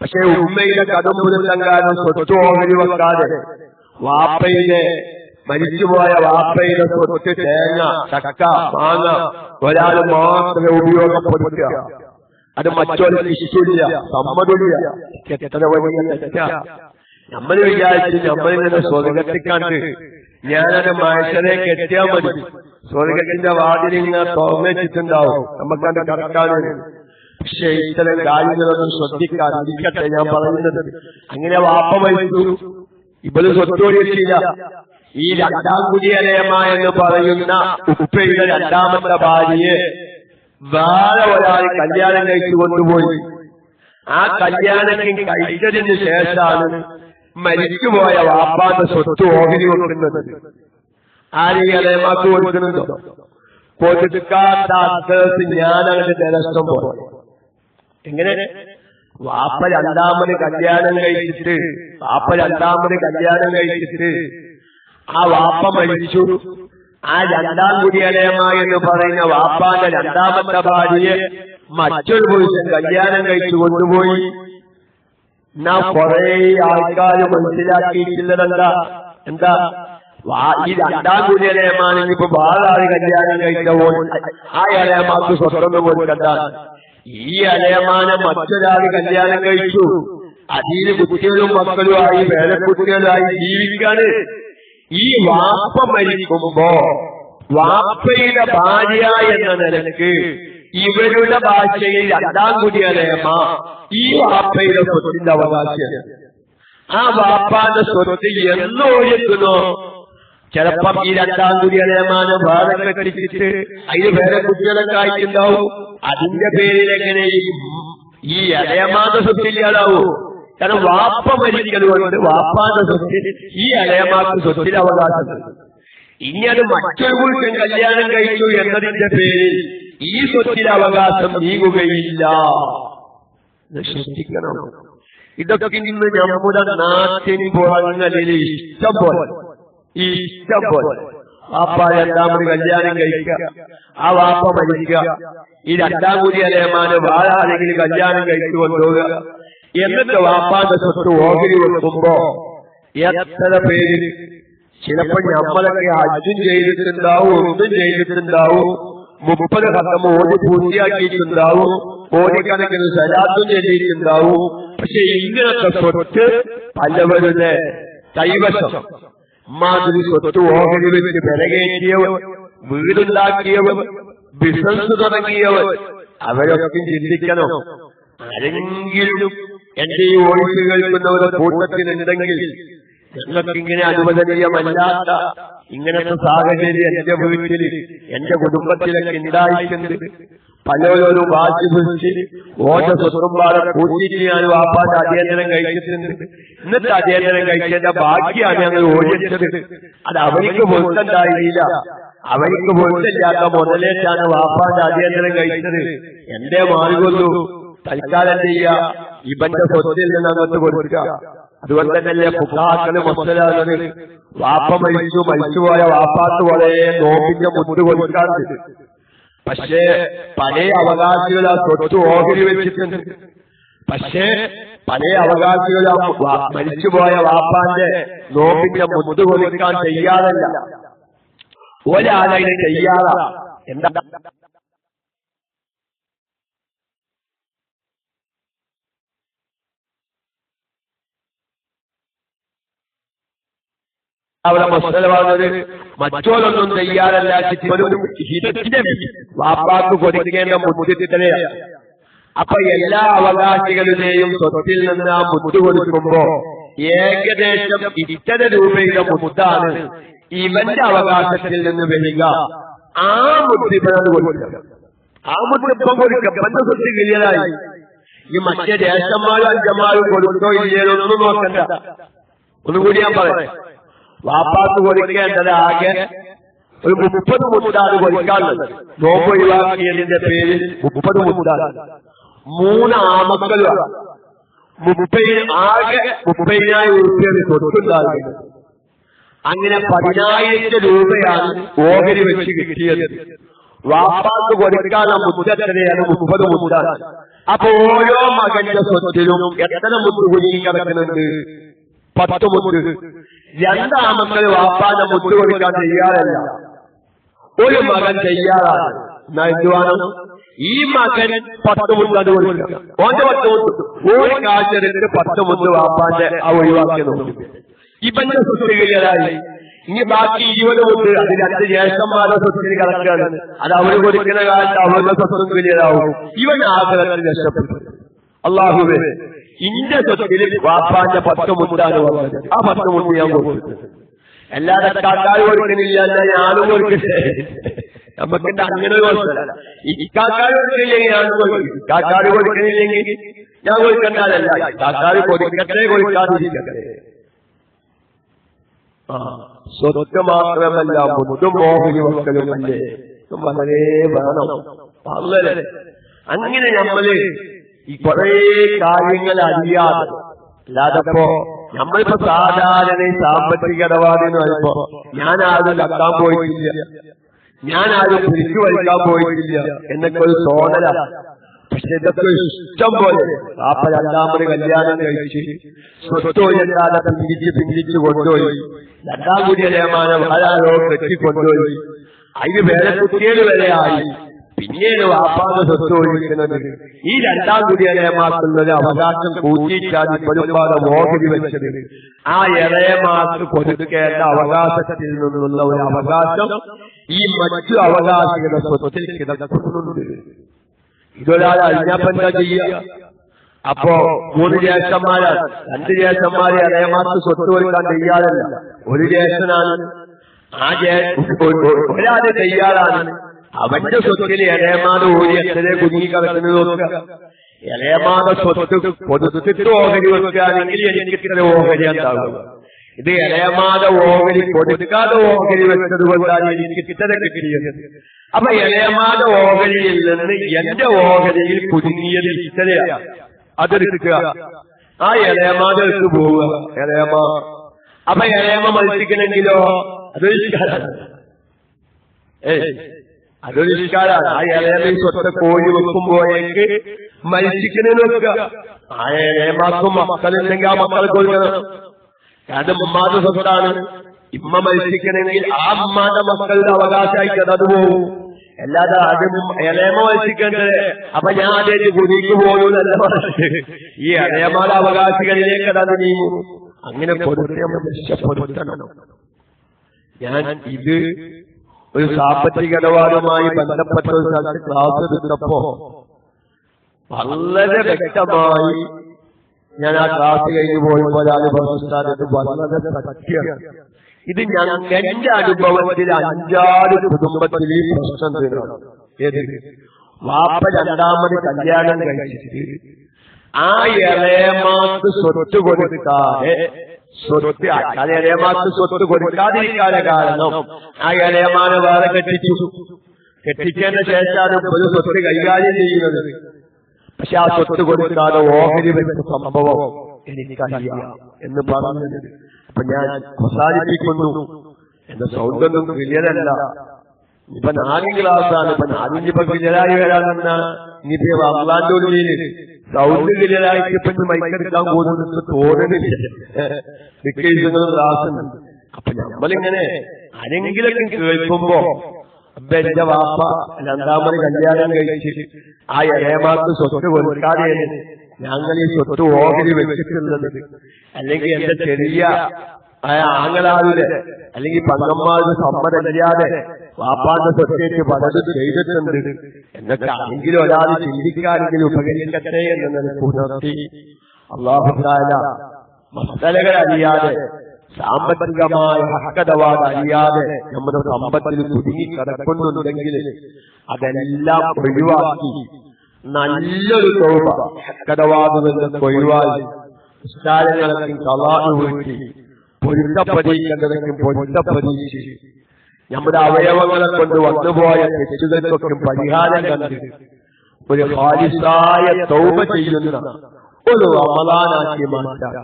പക്ഷെ ഉമ്മയുടെ കടും പുതുത്തം കാരണം സ്വത്ത് ഓഹരി വെക്കാതെ വാപ്പയുടെ മരിച്ചുപോയ വാപ്പയുടെ സ്വത്ത് തേങ്ങ ചക്ക മാങ്ങ ഒരാൾ മാത്രമേ ഉപയോഗപ്പെടുത്തുക. അത് മറ്റൊരു ഇഷ്ടമില്ല സമ്മതമില്ല. എത്ര വലിയ തെറ്റാ. നമ്മൾ വിചാരിച്ചു നമ്മളിങ്ങനെ സ്വർഗത്തിക്കാണ്ട് ഞാനത് മനുഷ്യരെ കെട്ടിയാൽ മതി. സ്വർഗത്തിന്റെ വാതിലിങ്ങനെ തുറന്നിട്ടുണ്ടാവും നമുക്കത് കടക്കാനും. പക്ഷെ ഇത്തരം കാര്യങ്ങളൊന്നും ശ്രദ്ധിക്കാതിരിക്കട്ടെ ഞാൻ പറയുന്നത്. അങ്ങനെ വാപ്പ മരിച്ചു, ഇവര് സ്വത്തോടിയില്ല. ഈ 2-ാം കുടിയലയമ്മ എന്ന് പറയുന്ന ഉപ്പയുടെ 2-ാമത്തെ ഭാര്യയെ വേറെ ഒരാൾ കല്യാണം കഴിച്ചു കൊണ്ടുപോയി. ആ കല്യാണത്തിന് കഴിച്ചതിന് ശേഷമാണ് മരിച്ചുപോയ വാപ്പാന്റെ സ്വത്ത് ഓഹരി കൊടുക്കുന്നത്. ആരെയും അലയമാക്ക് കൊടുക്കുന്നുണ്ടോ? കൊടുക്കാത്ത അർത്ഥത്തിൽ ഞാനങ്ങനെ ജലസ്ഥം പോലെ. എങ്ങനെ വാപ്പ 2-ാമത് കല്യാണം കഴിച്ചിട്ട് ആ വാപ്പ മരിച്ചു. ആ 2-ാം കുടിയലയമ്മ എന്ന് പറയുന്ന വാപ്പാന്റെ 2-ാമത്തെ ഭാര്യയെ മറ്റൊരു പുരുഷൻ കല്യാണം കഴിച്ചു കൊണ്ടുപോയി. എന്നാ കുറെ ആൾക്കാർ മനസ്സിലാക്കിയിട്ടില്ലതെന്താ എന്താ ഈ 2-ാം കുടിയലയമാണെങ്കിൽ ഇപ്പൊ വേറെ കല്യാണം കഴിച്ചപ്പോൾ ആ ഇളയമാക്ക് സ്വത്തൊന്നും കൊടുക്കണ്ട. ഈ ഇളയമാനെ മറ്റൊരാൾ കല്യാണം കഴിച്ചു. അതിന് കുട്ടികളും മക്കളുമായി പേരക്കുട്ടികളുമായി ജീവിക്കാണ്. ഈ വാപ്പ മരിക്കുമ്പോ വാപ്പയുടെ ഭാര്യ എന്ന നിലക്ക് ഇവരുടെ ഭാഷയിൽ 2-ാം കുടിയലയമ്മ ഈ വാപ്പയുടെ സ്വത്തിന്റെ അവകാശം. ആ വാപ്പാന്റെ സ്വത്ത് എന്നോരിക്കുന്നോ ചിലപ്പം ഈ 2-ാം കുടിയലയമ്മാനെ വേറെ കെട്ടിച്ചിട്ട് അതിന് വേറെ കുട്ടികളൊക്കെ ആയിട്ടുണ്ടാവും. അതിന്റെ പേരിൽ എങ്ങനെ ഈ ഇളയമാന്റെ സ്വത്തില്ലാതാവൂ? കാരണം വാപ്പ മരിക്കൽ കൊണ്ട് വാപ്പാന്റെ സ്വത്തിൽ ഈ ഇളയമാക്ക് സ്വത്തിൽ അവകാശമുണ്ട്. ഇനി അത് മറ്റൊരു പുരുഷൻ കല്യാണം കഴിച്ചു എന്നതിന്റെ പേരിൽ ഈ സ്വത്തിന് അവകാശം നീങ്ങുകയില്ല. ശ്രദ്ധിക്കണം. ഇതൊക്കെ ഇന്ന് നമ്മുടെ നാട്ടിന് പുറങ്ങളിൽ ഇഷ്ടം പോലെ വാപ്പ 2-ാമത് കല്യാണം കഴിക്കുക, ആ വാപ്പ മരിക്കുക, ഈ 2-ാം കുടിയലയമാനെ വേറെ ആരെങ്കിലും കല്യാണം കഴിച്ചു കൊണ്ടുപോവുക, എന്നിട്ട് വാപ്പാന്റെ സ്വത്ത് ഓഹരി വെക്കുമ്പോ എത്ര പേര് ചിലപ്പോ നമ്മളൊക്കെ അജ്ജും ചെയ്തിട്ടുണ്ടാവും, ഒന്നും ചെയ്തിട്ടുണ്ടാവും, 30 ഖത്തം ഓടി പൂർത്തിയാക്കിയിട്ടുണ്ടാവും, കോടിക്കണക്കിന് സലാത്തും ചെയ്തിട്ടുണ്ടാവും. പക്ഷെ ഇങ്ങനത്തെ സ്വത്ത് പലവരുടെ കൈവശം മാതിരി സ്വത്ത് ഓഹരി വെച്ച് പെരകേറ്റിയവർ, വീടുണ്ടാക്കിയവർ, ബിസിനസ് തുടങ്ങിയവർ അവരൊക്കെ ചിന്തിക്കണം. ആരെങ്കിലും എന്റെ ഈ വോയിസ് കേൾക്കുന്നവരുടെ കൂട്ടത്തിലുണ്ടെങ്കിൽ ഞങ്ങൾക്കിങ്ങനെ അനുവദനീയമല്ലാത്ത ഇങ്ങനത്തെ സാഹചര്യം എന്റെ വീട്ടിൽ എന്റെ കുടുംബത്തിലൊക്കെ ഉണ്ടായിട്ടുണ്ട്. പലരും വാശി പിടിച്ച് ഓന്റെ സ്വത്തുംപാടെ കൂട്ടിയിട്ട് ഞാൻ വാപ്പാന്റെ അധ്യയനം കഴിച്ചിട്ടുണ്ട്. ഇന്നത്തെ അധ്യയനം കഴിച്ചതിന്റെ ബാക്കിയാണ് ഞങ്ങൾ ഓടിച്ചത്. അത് അവർക്ക് പൊരുത്തണ്ടായില്ല. അവർക്ക് പൊരുത്തമില്ലാത്ത മുതലേറ്റാണ് വാപ്പാന്റെ അധ്യയനം കഴിച്ചത്. എന്റെ മാർഗൊന്നു തൽക്കാലം ചെയ്യുക, ഇവന്റെ സ്വത്തിൽ നിന്ന് അങ്ങോട്ട് കൊടുക്കുക. അതുകൊണ്ട് തന്നെയല്ലേ ഫുഖഹാക്കള് മസ്അലകള് വാപ്പ മരിച്ചുപോയ വാപ്പാക്ക് വളരെ നോക്കിന്റെ മുട്ട് കൊടുക്കാറുണ്ട്. പക്ഷേ പല അവകാശികൾ ആ സ്വത്ത് ഓഹരി വെച്ചിട്ടുണ്ട്. പക്ഷേ പല അവകാശികൾ മരിച്ചുപോയ വാപ്പാന്റെ നോക്കിന്റെ മുട്ട് കൊടുക്കാൻ തയ്യാറല്ല. ഒരാളതിന് തയ്യാറാ. എന്താ അവിടെ മസ്അല പറഞ്ഞത് മറ്റോരൊന്നും തയ്യാറല്ല. ഹിതത്തിന്റെ വാപ്പാക്ക് കൊടുക്കേണ്ട മുദ്ദത്തിനെയാണ്. അപ്പൊ എല്ലാ അവകാശികളുടെയും സ്വത്തിൽ നിന്ന് ആ മുദ്ദ് കൊടുക്കുമ്പോ ഏകദേശം ഇത്തര രൂപയുടെ മുദ്ദാണ് ഇവന്റെ അവകാശത്തിൽ നിന്ന് വരിക. ആ മുദ്ദ് ഇവനത് കൊടുക്കുക. ആ മുദ്ദ് ഇപ്പം കൊടുക്കുക. ഇവന്റെ സ്വത്ത് ക്ലിയറായി. ഈ മറ്റേ ജ്യേഷ്ഠന്മാരും അഞ്ചന്മാരും കൊടുത്തോ ഇല്ലയോ ഒന്നും നോക്കണ്ട. ഒന്നുകൂടി ഞാൻ പറയാം. വാപ്പാക്ക് കൊടുക്കേണ്ടത് ആകെ ഒരു 30 മുദ്ദാണ് കൊടുക്കാനുള്ളത്. നോമ്പ് ഒഴിവാക്കിയതിന്റെ പേരിൽ 30 മുദ്ദാണ്. 3 ആമക്കളുമാണ്. ആകെ 30,000 രൂപയാണ് കൊടുത്തുണ്ടാകുന്നത്. അങ്ങനെ 10,000 രൂപയാണ് ഓഹരി വെച്ച് കിട്ടിയത്. വാപ്പാക്ക് കൊടുക്കാനുള്ള മുദ്ദ എത്രയാണ്? 30 മുദ്ദാണ്. അപ്പൊ ഓരോ മകന്റെ സ്വത്തിലും എത്ര മുദ്ദ് കുഞ്ഞി കിടക്കുന്നുണ്ട്? 10 മുദ്ദ്. 2 ആമക്കൾ വാപ്പാന്റെ മുദ്ദ് കൊടുക്കാൻ തയ്യാറല്ല. ഒരു മകൻ തയ്യാറാണ്. എന്തുവാണ്? ഈ മകൻ 10 മുദ്ദ് അത് കൊടുക്കുക. ഓന്റെ 10 മുദ്ദ് ഒരു കാശെടുത്ത് 10 മുദ്ദ് വാപ്പാന്റെ ആ ഒഴിവാക്കി നോക്കും. ഇവന്റെ സ്വത്ത് ക്ലിയറായി. ഇനി ബാക്കി 20 മുദ്ദ് അത് 2 ജ്യേഷ്ഠന്മാരുടെ സ്വത്തിന് കിടക്കുകയാണ്. അത് അവര് കൊടുക്കുന്ന കാലത്ത് അവരുടെ സ്വത്തും ക്ലിയറാവും. ഇവൻ ആഗ്രഹത്തിൽ രക്ഷപ്പെട്ടു. അല്ലാഹുവേ, ഇന്റെ സ്വത്തിൽ വാപ്പാന്റെ 10 മുദ്ദാണ് വന്നത്. ആ 10 മുദ്ദ് ഞാൻ കൊടുത്തു. അല്ലാതെ കാക്കാര് കൊടുക്കുന്നില്ല, ഞാനും കൊടുക്കട്ടെ. നമുക്കെന്താ അങ്ങനെ ഒരു അവസ്ഥ? ഈ കാക്കാര് കൊടുക്കുന്നില്ലെങ്കിൽ ഞാനും കൊടുക്കും. കാക്കാര് കൊടുക്കുന്നില്ലെങ്കിൽ ഞാൻ കൊടുക്കേണ്ടതല്ല. കാക്കാര് കൊടുക്കട്ടെ, കൊടുക്കാതിരിക്കട്ടെ. സ്വത്ത് മാത്രമല്ല, മുദ്ദും ഓഹരി മക്കളും അല്ലേ വളരെ വേണം. അങ്ങനെ നമ്മള് ഈ കുറെ കാര്യങ്ങൾ അറിയാതെ അല്ലാതപ്പോ നമ്മളിപ്പോ സാധാരണ സാമ്പത്തിക ഇടപാട് എന്ന് പറയുമ്പോ ഞാനാരും കക്കാൻ പോയിട്ടില്ല, ഞാനാരും പിരിച്ചു വലിക്കാൻ പോയിട്ടില്ല എന്നൊക്കെ ഒരു തോന്നല. പക്ഷെ ഇതൊക്കെ ഇഷ്ടം പോലെ പാപ്പ 2ാമത് കല്യാണം കഴിച്ച് സ്വത്തോല്ലാതെ പിരിച്ചു കൊണ്ടുപോയി. 2ാം കൂടി നിയമാനം ആരാരോ കെട്ടിക്കൊണ്ടുപോയി. അതിന് വേറെ കുട്ടികൾ വരെ ആയി. പിന്നീട് വാപ്പാന്റെ സ്വത്ത് ഒഴിക്കുന്നത് ഈ 2ാം കുടിയലയമാക്കുന്നത് അവകാശം കൂട്ടിയിട്ടാണ് ഇപ്പോഴും ഓഹരി വെച്ചത്. ആ ഇളയമാക്ക് കൊടുക്കേണ്ട അവകാശത്തിൽ നിന്നുള്ള ഒരു അവകാശം ഈ മറ്റു അവകാശികളുടെ സ്വത്തിൽ കിടക്കുന്നുണ്ട്. ഇതൊരാൾ അറിഞ്ഞപ്പോ എന്താ ചെയ്യുക? അപ്പോ 3 ജ്യേഷ്ഠന്മാരാണ്. 2 ജ്യേഷ്ഠന്മാരെ ഇളയമാക്ക് സ്വത്ത് കൊടുക്കാൻ തയ്യാറല്ല. ഒരു ജ്യേഷ്ഠനാണ്. ആ ഒരാള് തയ്യാറാണ്. അവന്റെ സ്വത്തിൽ ഇളയമാട് ഓടി എത്രയെ കുഞ്ഞി കിടക്കുന്നത് നോക്കുക. ഇളയമാടെ സ്വത്ത് കൊടുത്തിട്ട് ഓഹരി വെക്കുകയാണെങ്കിൽ എനിക്ക് ഇത്ര ഓഹരി ഉണ്ടാവുക. ഇത് ഇളയമാടെ ഓഹരി കൊടുക്കാതെ ഓഹരി വെച്ചത് കൊണ്ടാണ് എനിക്ക് ഇത്ര കിട്ടിയത്. അപ്പൊ ഇളയമാടെ ഓഹരിയിൽ നിന്ന് എന്റെ ഓഹരിയിൽ കുടുങ്ങിയത് ഇത്രയാണ്. അതെടുക്കുക. ആ ഇളയമാടെ എടുത്ത് പോവുക. ഇളയമ്മ അപ്പൊ ഇളയമ്മ മത്സരിക്കണമെങ്കിലോ അതൊരു അതൊരു നിഷ്കാരാണ്. ആ ഇളയമ സ്വത്ത് കോഴി വെക്കുമ്പോഴേക്ക് മത്സ്യത്തിന് വെക്കുക. ആ ഇളയമാക്കും മക്കളുണ്ടെങ്കിൽ ആ മക്കൾക്ക് കൊടുക്കണം. കാരണം ഉമ്മാന്റെ സ്വത്താണ്. ഇമ്മ മത്സ്യക്കണമെങ്കിൽ ആ ഉമ്മാന്റെ മക്കളുടെ അവകാശമായിട്ട് അത് പോകും. അല്ലാതെ അത് ഇളയമ മത്സ്യക്കേണ്ടത് അപ്പൊ ഞാൻ അതേക്ക് കുതിക്ക് പോകൂന്നല്ല പറഞ്ഞത്. ഈ ഇളയമാരുടെ അവകാശികളിലേക്ക് അത് നീങ്ങും. അങ്ങനെ രക്ഷപ്പെടുത്തണം. ഞാൻ ഇത് ഒരു സാമ്പത്തിക ഇടപാടുമായി ബന്ധപ്പെട്ട ഒരു സ്ഥലത്ത് ക്ലാസ് എടുത്തപ്പോ വളരെ വ്യക്തമായി ഞാൻ ആ ക്ലാസ് കഴിഞ്ഞ് പോയപ്പോൾ അത് വളരെ സത്യമാണ്. ഇത് എന്റെ അനുഭവത്തിൽ 5-6 കുടുംബത്തിൽ ഈ പ്രശ്നം തീർന്നു. ഏത് വാപ്പ രണ്ടാമത് കല്യാണം കഴിച്ചിട്ട് ആ ഇളയമാക്ക് സ്വത്ത് കൊടുക്കാതെ ഇളയമാക്ക് സ്വത്ത് കൊടുക്കാതിരിക്കാതെ കാരണം ആ ഇളയമാനെ വേറെ കെട്ടിച്ചതിന് ശേഷമാണ് ഒരു സ്വത്ത് കൈകാര്യം ചെയ്യുന്നത്. പക്ഷെ ആ സ്വത്ത് കൊടുക്കാതെ ഓഹരി വെച്ച സംഭവം എനിക്കറിയാം എന്ന് പറഞ്ഞത്. അപ്പൊ ഞാൻ അവസാനിപ്പിക്കുന്നു. എന്റെ സൗണ്ടൊന്നും ക്ലിയറല്ല. ഇപ്പൊ 4 ക്ലാസ്സാണ്. ഇപ്പൊ 4 ക്ലിയറായി വരാനെന്ന ഇനിയിപ്പോ അള്ളാന്റെ ഉള്ളിൽ സൗണ്ട് ക്ലിയറായിട്ട് ഇപ്പൊ മൈക്കെടുക്കാൻ പോകുന്നത് തോന്നുന്നില്ല. മിക്ക ദിവസങ്ങളും ക്ലാസ്സുണ്ട്. അപ്പൊ നമ്മളിങ്ങനെ ആരെങ്കിലൊക്കെ കേൾക്കുമ്പോ എന്റെ വാപ്പ രണ്ടാമത് കല്യാണം കഴിച്ച് ആ ഇളയമാർക്ക് സ്വത്ത് കൊടുക്കാതെയാണ് ഞങ്ങൾ ഈ സ്വത്ത് ഓഹരി വെച്ചിട്ടുള്ളത്. അല്ലെങ്കിൽ എന്റെ ചെറിയ ആങ്ങളാരുടെ അല്ലെങ്കിൽ പങ്കന്മാരുടെ സമ്മതമില്ലാതെ വാപ്പാന്റെ സ്വത്തേക്ക് പലതും ചെയ്തിട്ടുണ്ട് എന്നൊക്കെ ആരെങ്കിലും ഒരാൾ ചിന്തിക്കാനെങ്കിലും ഉപകരിക്കട്ടെ എന്ന് നിലനിർത്തി അല്ലാഹു തആല മസലകൾ അറിയാതെ സാമ്പത്തികമായ ഹക്കതവാദം അറിയാതെ നമ്മുടെ സമ്പത്തിൽ കുടുങ്ങി കിടക്കുന്നുണ്ടെങ്കിൽ അതെല്ലാം ഒഴിവാക്കി നല്ലൊരു തൗബ ഹക്കതവാദം ഒഴിവാക്കി നിസ്കാരങ്ങളൊക്കെ ഖളാഅ് വീട്ടി പൊരുത്തപ്പരീക്ഷകളൊക്കെ പൊരുത്തപ്പരീക്ഷ നമ്മുടെ അവയവങ്ങളെ കൊണ്ട് വന്നുപോയ തെറ്റുകൾക്കൊക്കെ പരിഹാരം കണ്ട് ഒരു ഖാലിസായ തൗബ ചെയ്യുന്ന ഒരു റമളാനാക്കി മാറ്റാൻ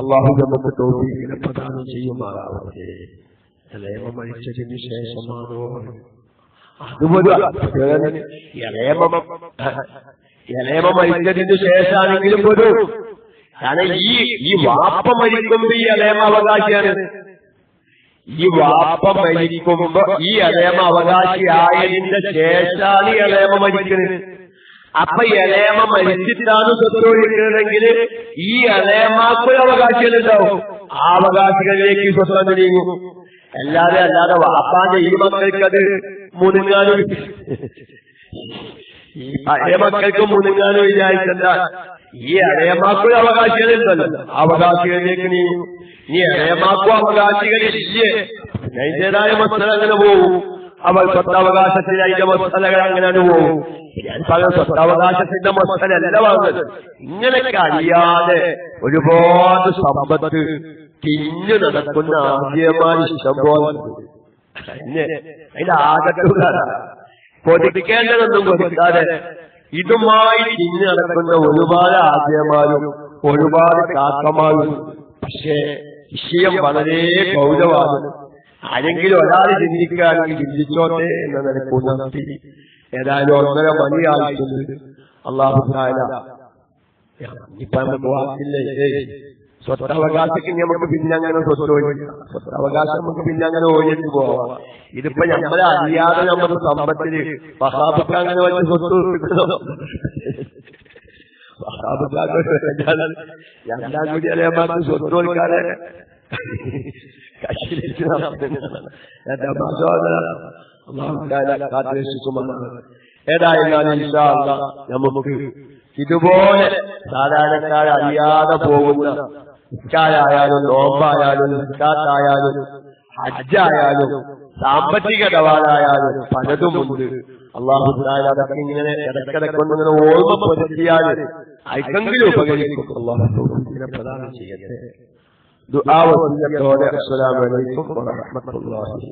അല്ലാഹു നമുക്ക് തൗഫീഖ് പ്രദാനം ചെയ്യുമാറാവട്ടെ. മരിച്ചതിന് ശേഷമാണോ അതുപോലെ ഇളയമ മരിച്ചതിന് ശേഷമാണെങ്കിലും പോലും കാരണം ഈ വാപ്പ മരിക്കുമ്പോ ഈ ഇളയമ അവകാശിയാണ്. ഈ വാപ്പ മരിക്കുമ്പോ ഈ ഇളയമ അവകാശിയായതിന്റെ ശേഷമാണ് ഈ ഇളയമ മരിക്കുന്നത്. അപ്പൊ ഇളയമ മരിച്ചിട്ടാണ് സ്വത്തൊഴിക്കുന്നതെങ്കിൽ ഈ ഇളയമാക്കൊരു അവകാശികളുണ്ടാവും. ആ അവകാശികളിലേക്ക് സ്വത്തം നീങ്ങും. അല്ലാതെ വാപ്പാന്റെ ഈ മക്കൾക്ക് അത് മുനുങ്ങാനും ഈ പഴയ മക്കൾക്ക് മുനുങ്ങാനും വിചാരിച്ചല്ല. ഈ ഇളയമാക്കൊരു അവകാശികളുണ്ടല്ലോ, അവകാശികളിലേക്ക് നീങ്ങും. ഈ ഇളയമാക്കും അവകാശികളില്ലേ അതിന്റേതായ മസല അങ്ങനെ പോകും. അവൾ സ്വത്തവകാശത്തിൽ അതിന്റെ മസലകൾ അങ്ങനെ പോകും. ഞാൻ പറഞ്ഞ സ്വത്തവകാശത്തിന്റെ മസലല്ല പറഞ്ഞത്. ഇങ്ങനെയൊക്കെ അറിയാതെ ഒരുപാട് സമ്പത്ത് തിന്നു നടക്കുന്ന ആദ്യമായി ഇഷ്ടംപോലെ അതിന്റെ ആകത്തുള്ള കൊതിക്കേണ്ടതൊന്നും കൊടുക്കാതെ ഇതുമായി തിന്നു നടക്കുന്ന ഒരുപാട് ആദ്യമാരും ഒരുപാട് കാക്കമാരും. പക്ഷേ വിഷയം വളരെ ഗൗരവമാണ്. ആരെങ്കിലും ഒരാൾ ചിന്തിക്കുകയാണെങ്കിൽ ചിന്തിച്ചോട്ടെ എന്ന നിലക്ക് ഏതായാലും 1.5 മണിയായിട്ടുണ്ട്. അല്ലാഹു തആല ഇപ്പൊ നമുക്ക് വാക്കില്ലേ സ്വത്തവകാശക്ക് നമുക്ക് പിന്നെ അങ്ങനെ സ്വത്തവകാശം നമുക്ക് പിന്നെ അങ്ങനെ ഓടിയിട്ട് പോവാം. ഇതിപ്പോ നമ്മളെ അറിയാതെ നമ്മുടെ സമ്പത്തില് വഹാബിക്ക് അങ്ങനെ വെച്ച് സ്വത്ത് രണ്ടാം കൂടി അലയമാർക്ക് സ്വത്ത് കൊടുക്കാതെ ഏതായാലും ഇൻഷാ അല്ലാഹ് നമുക്ക് ഇതുപോലെ സാധാരണക്കാർ അറിയാതെ പോകുന്ന നിസ്കാരായാലും നോമ്പായാലും സക്കാത്തായാലും ഹജ്ജായാലും സാമ്പത്തിക ഇടപാടായാലും പലതുമുണ്ട്. അല്ലാഹു തആല അതൊക്കെ ഇങ്ങനെ ഇടക്കിടക്കൊന്നിങ്ങനെ ഓർമ്മപ്പെടുത്തിയാൽ ആർക്കെങ്കിലും ഉപകരിക്കും. അല്ലാഹു തൗഫീഖ് പ്രദാനം ചെയ്യട്ടെ. ദുആ വസിയത്തോടെ അസ്സലാമു അലൈക്കും വറഹ്മത്തുള്ളാഹി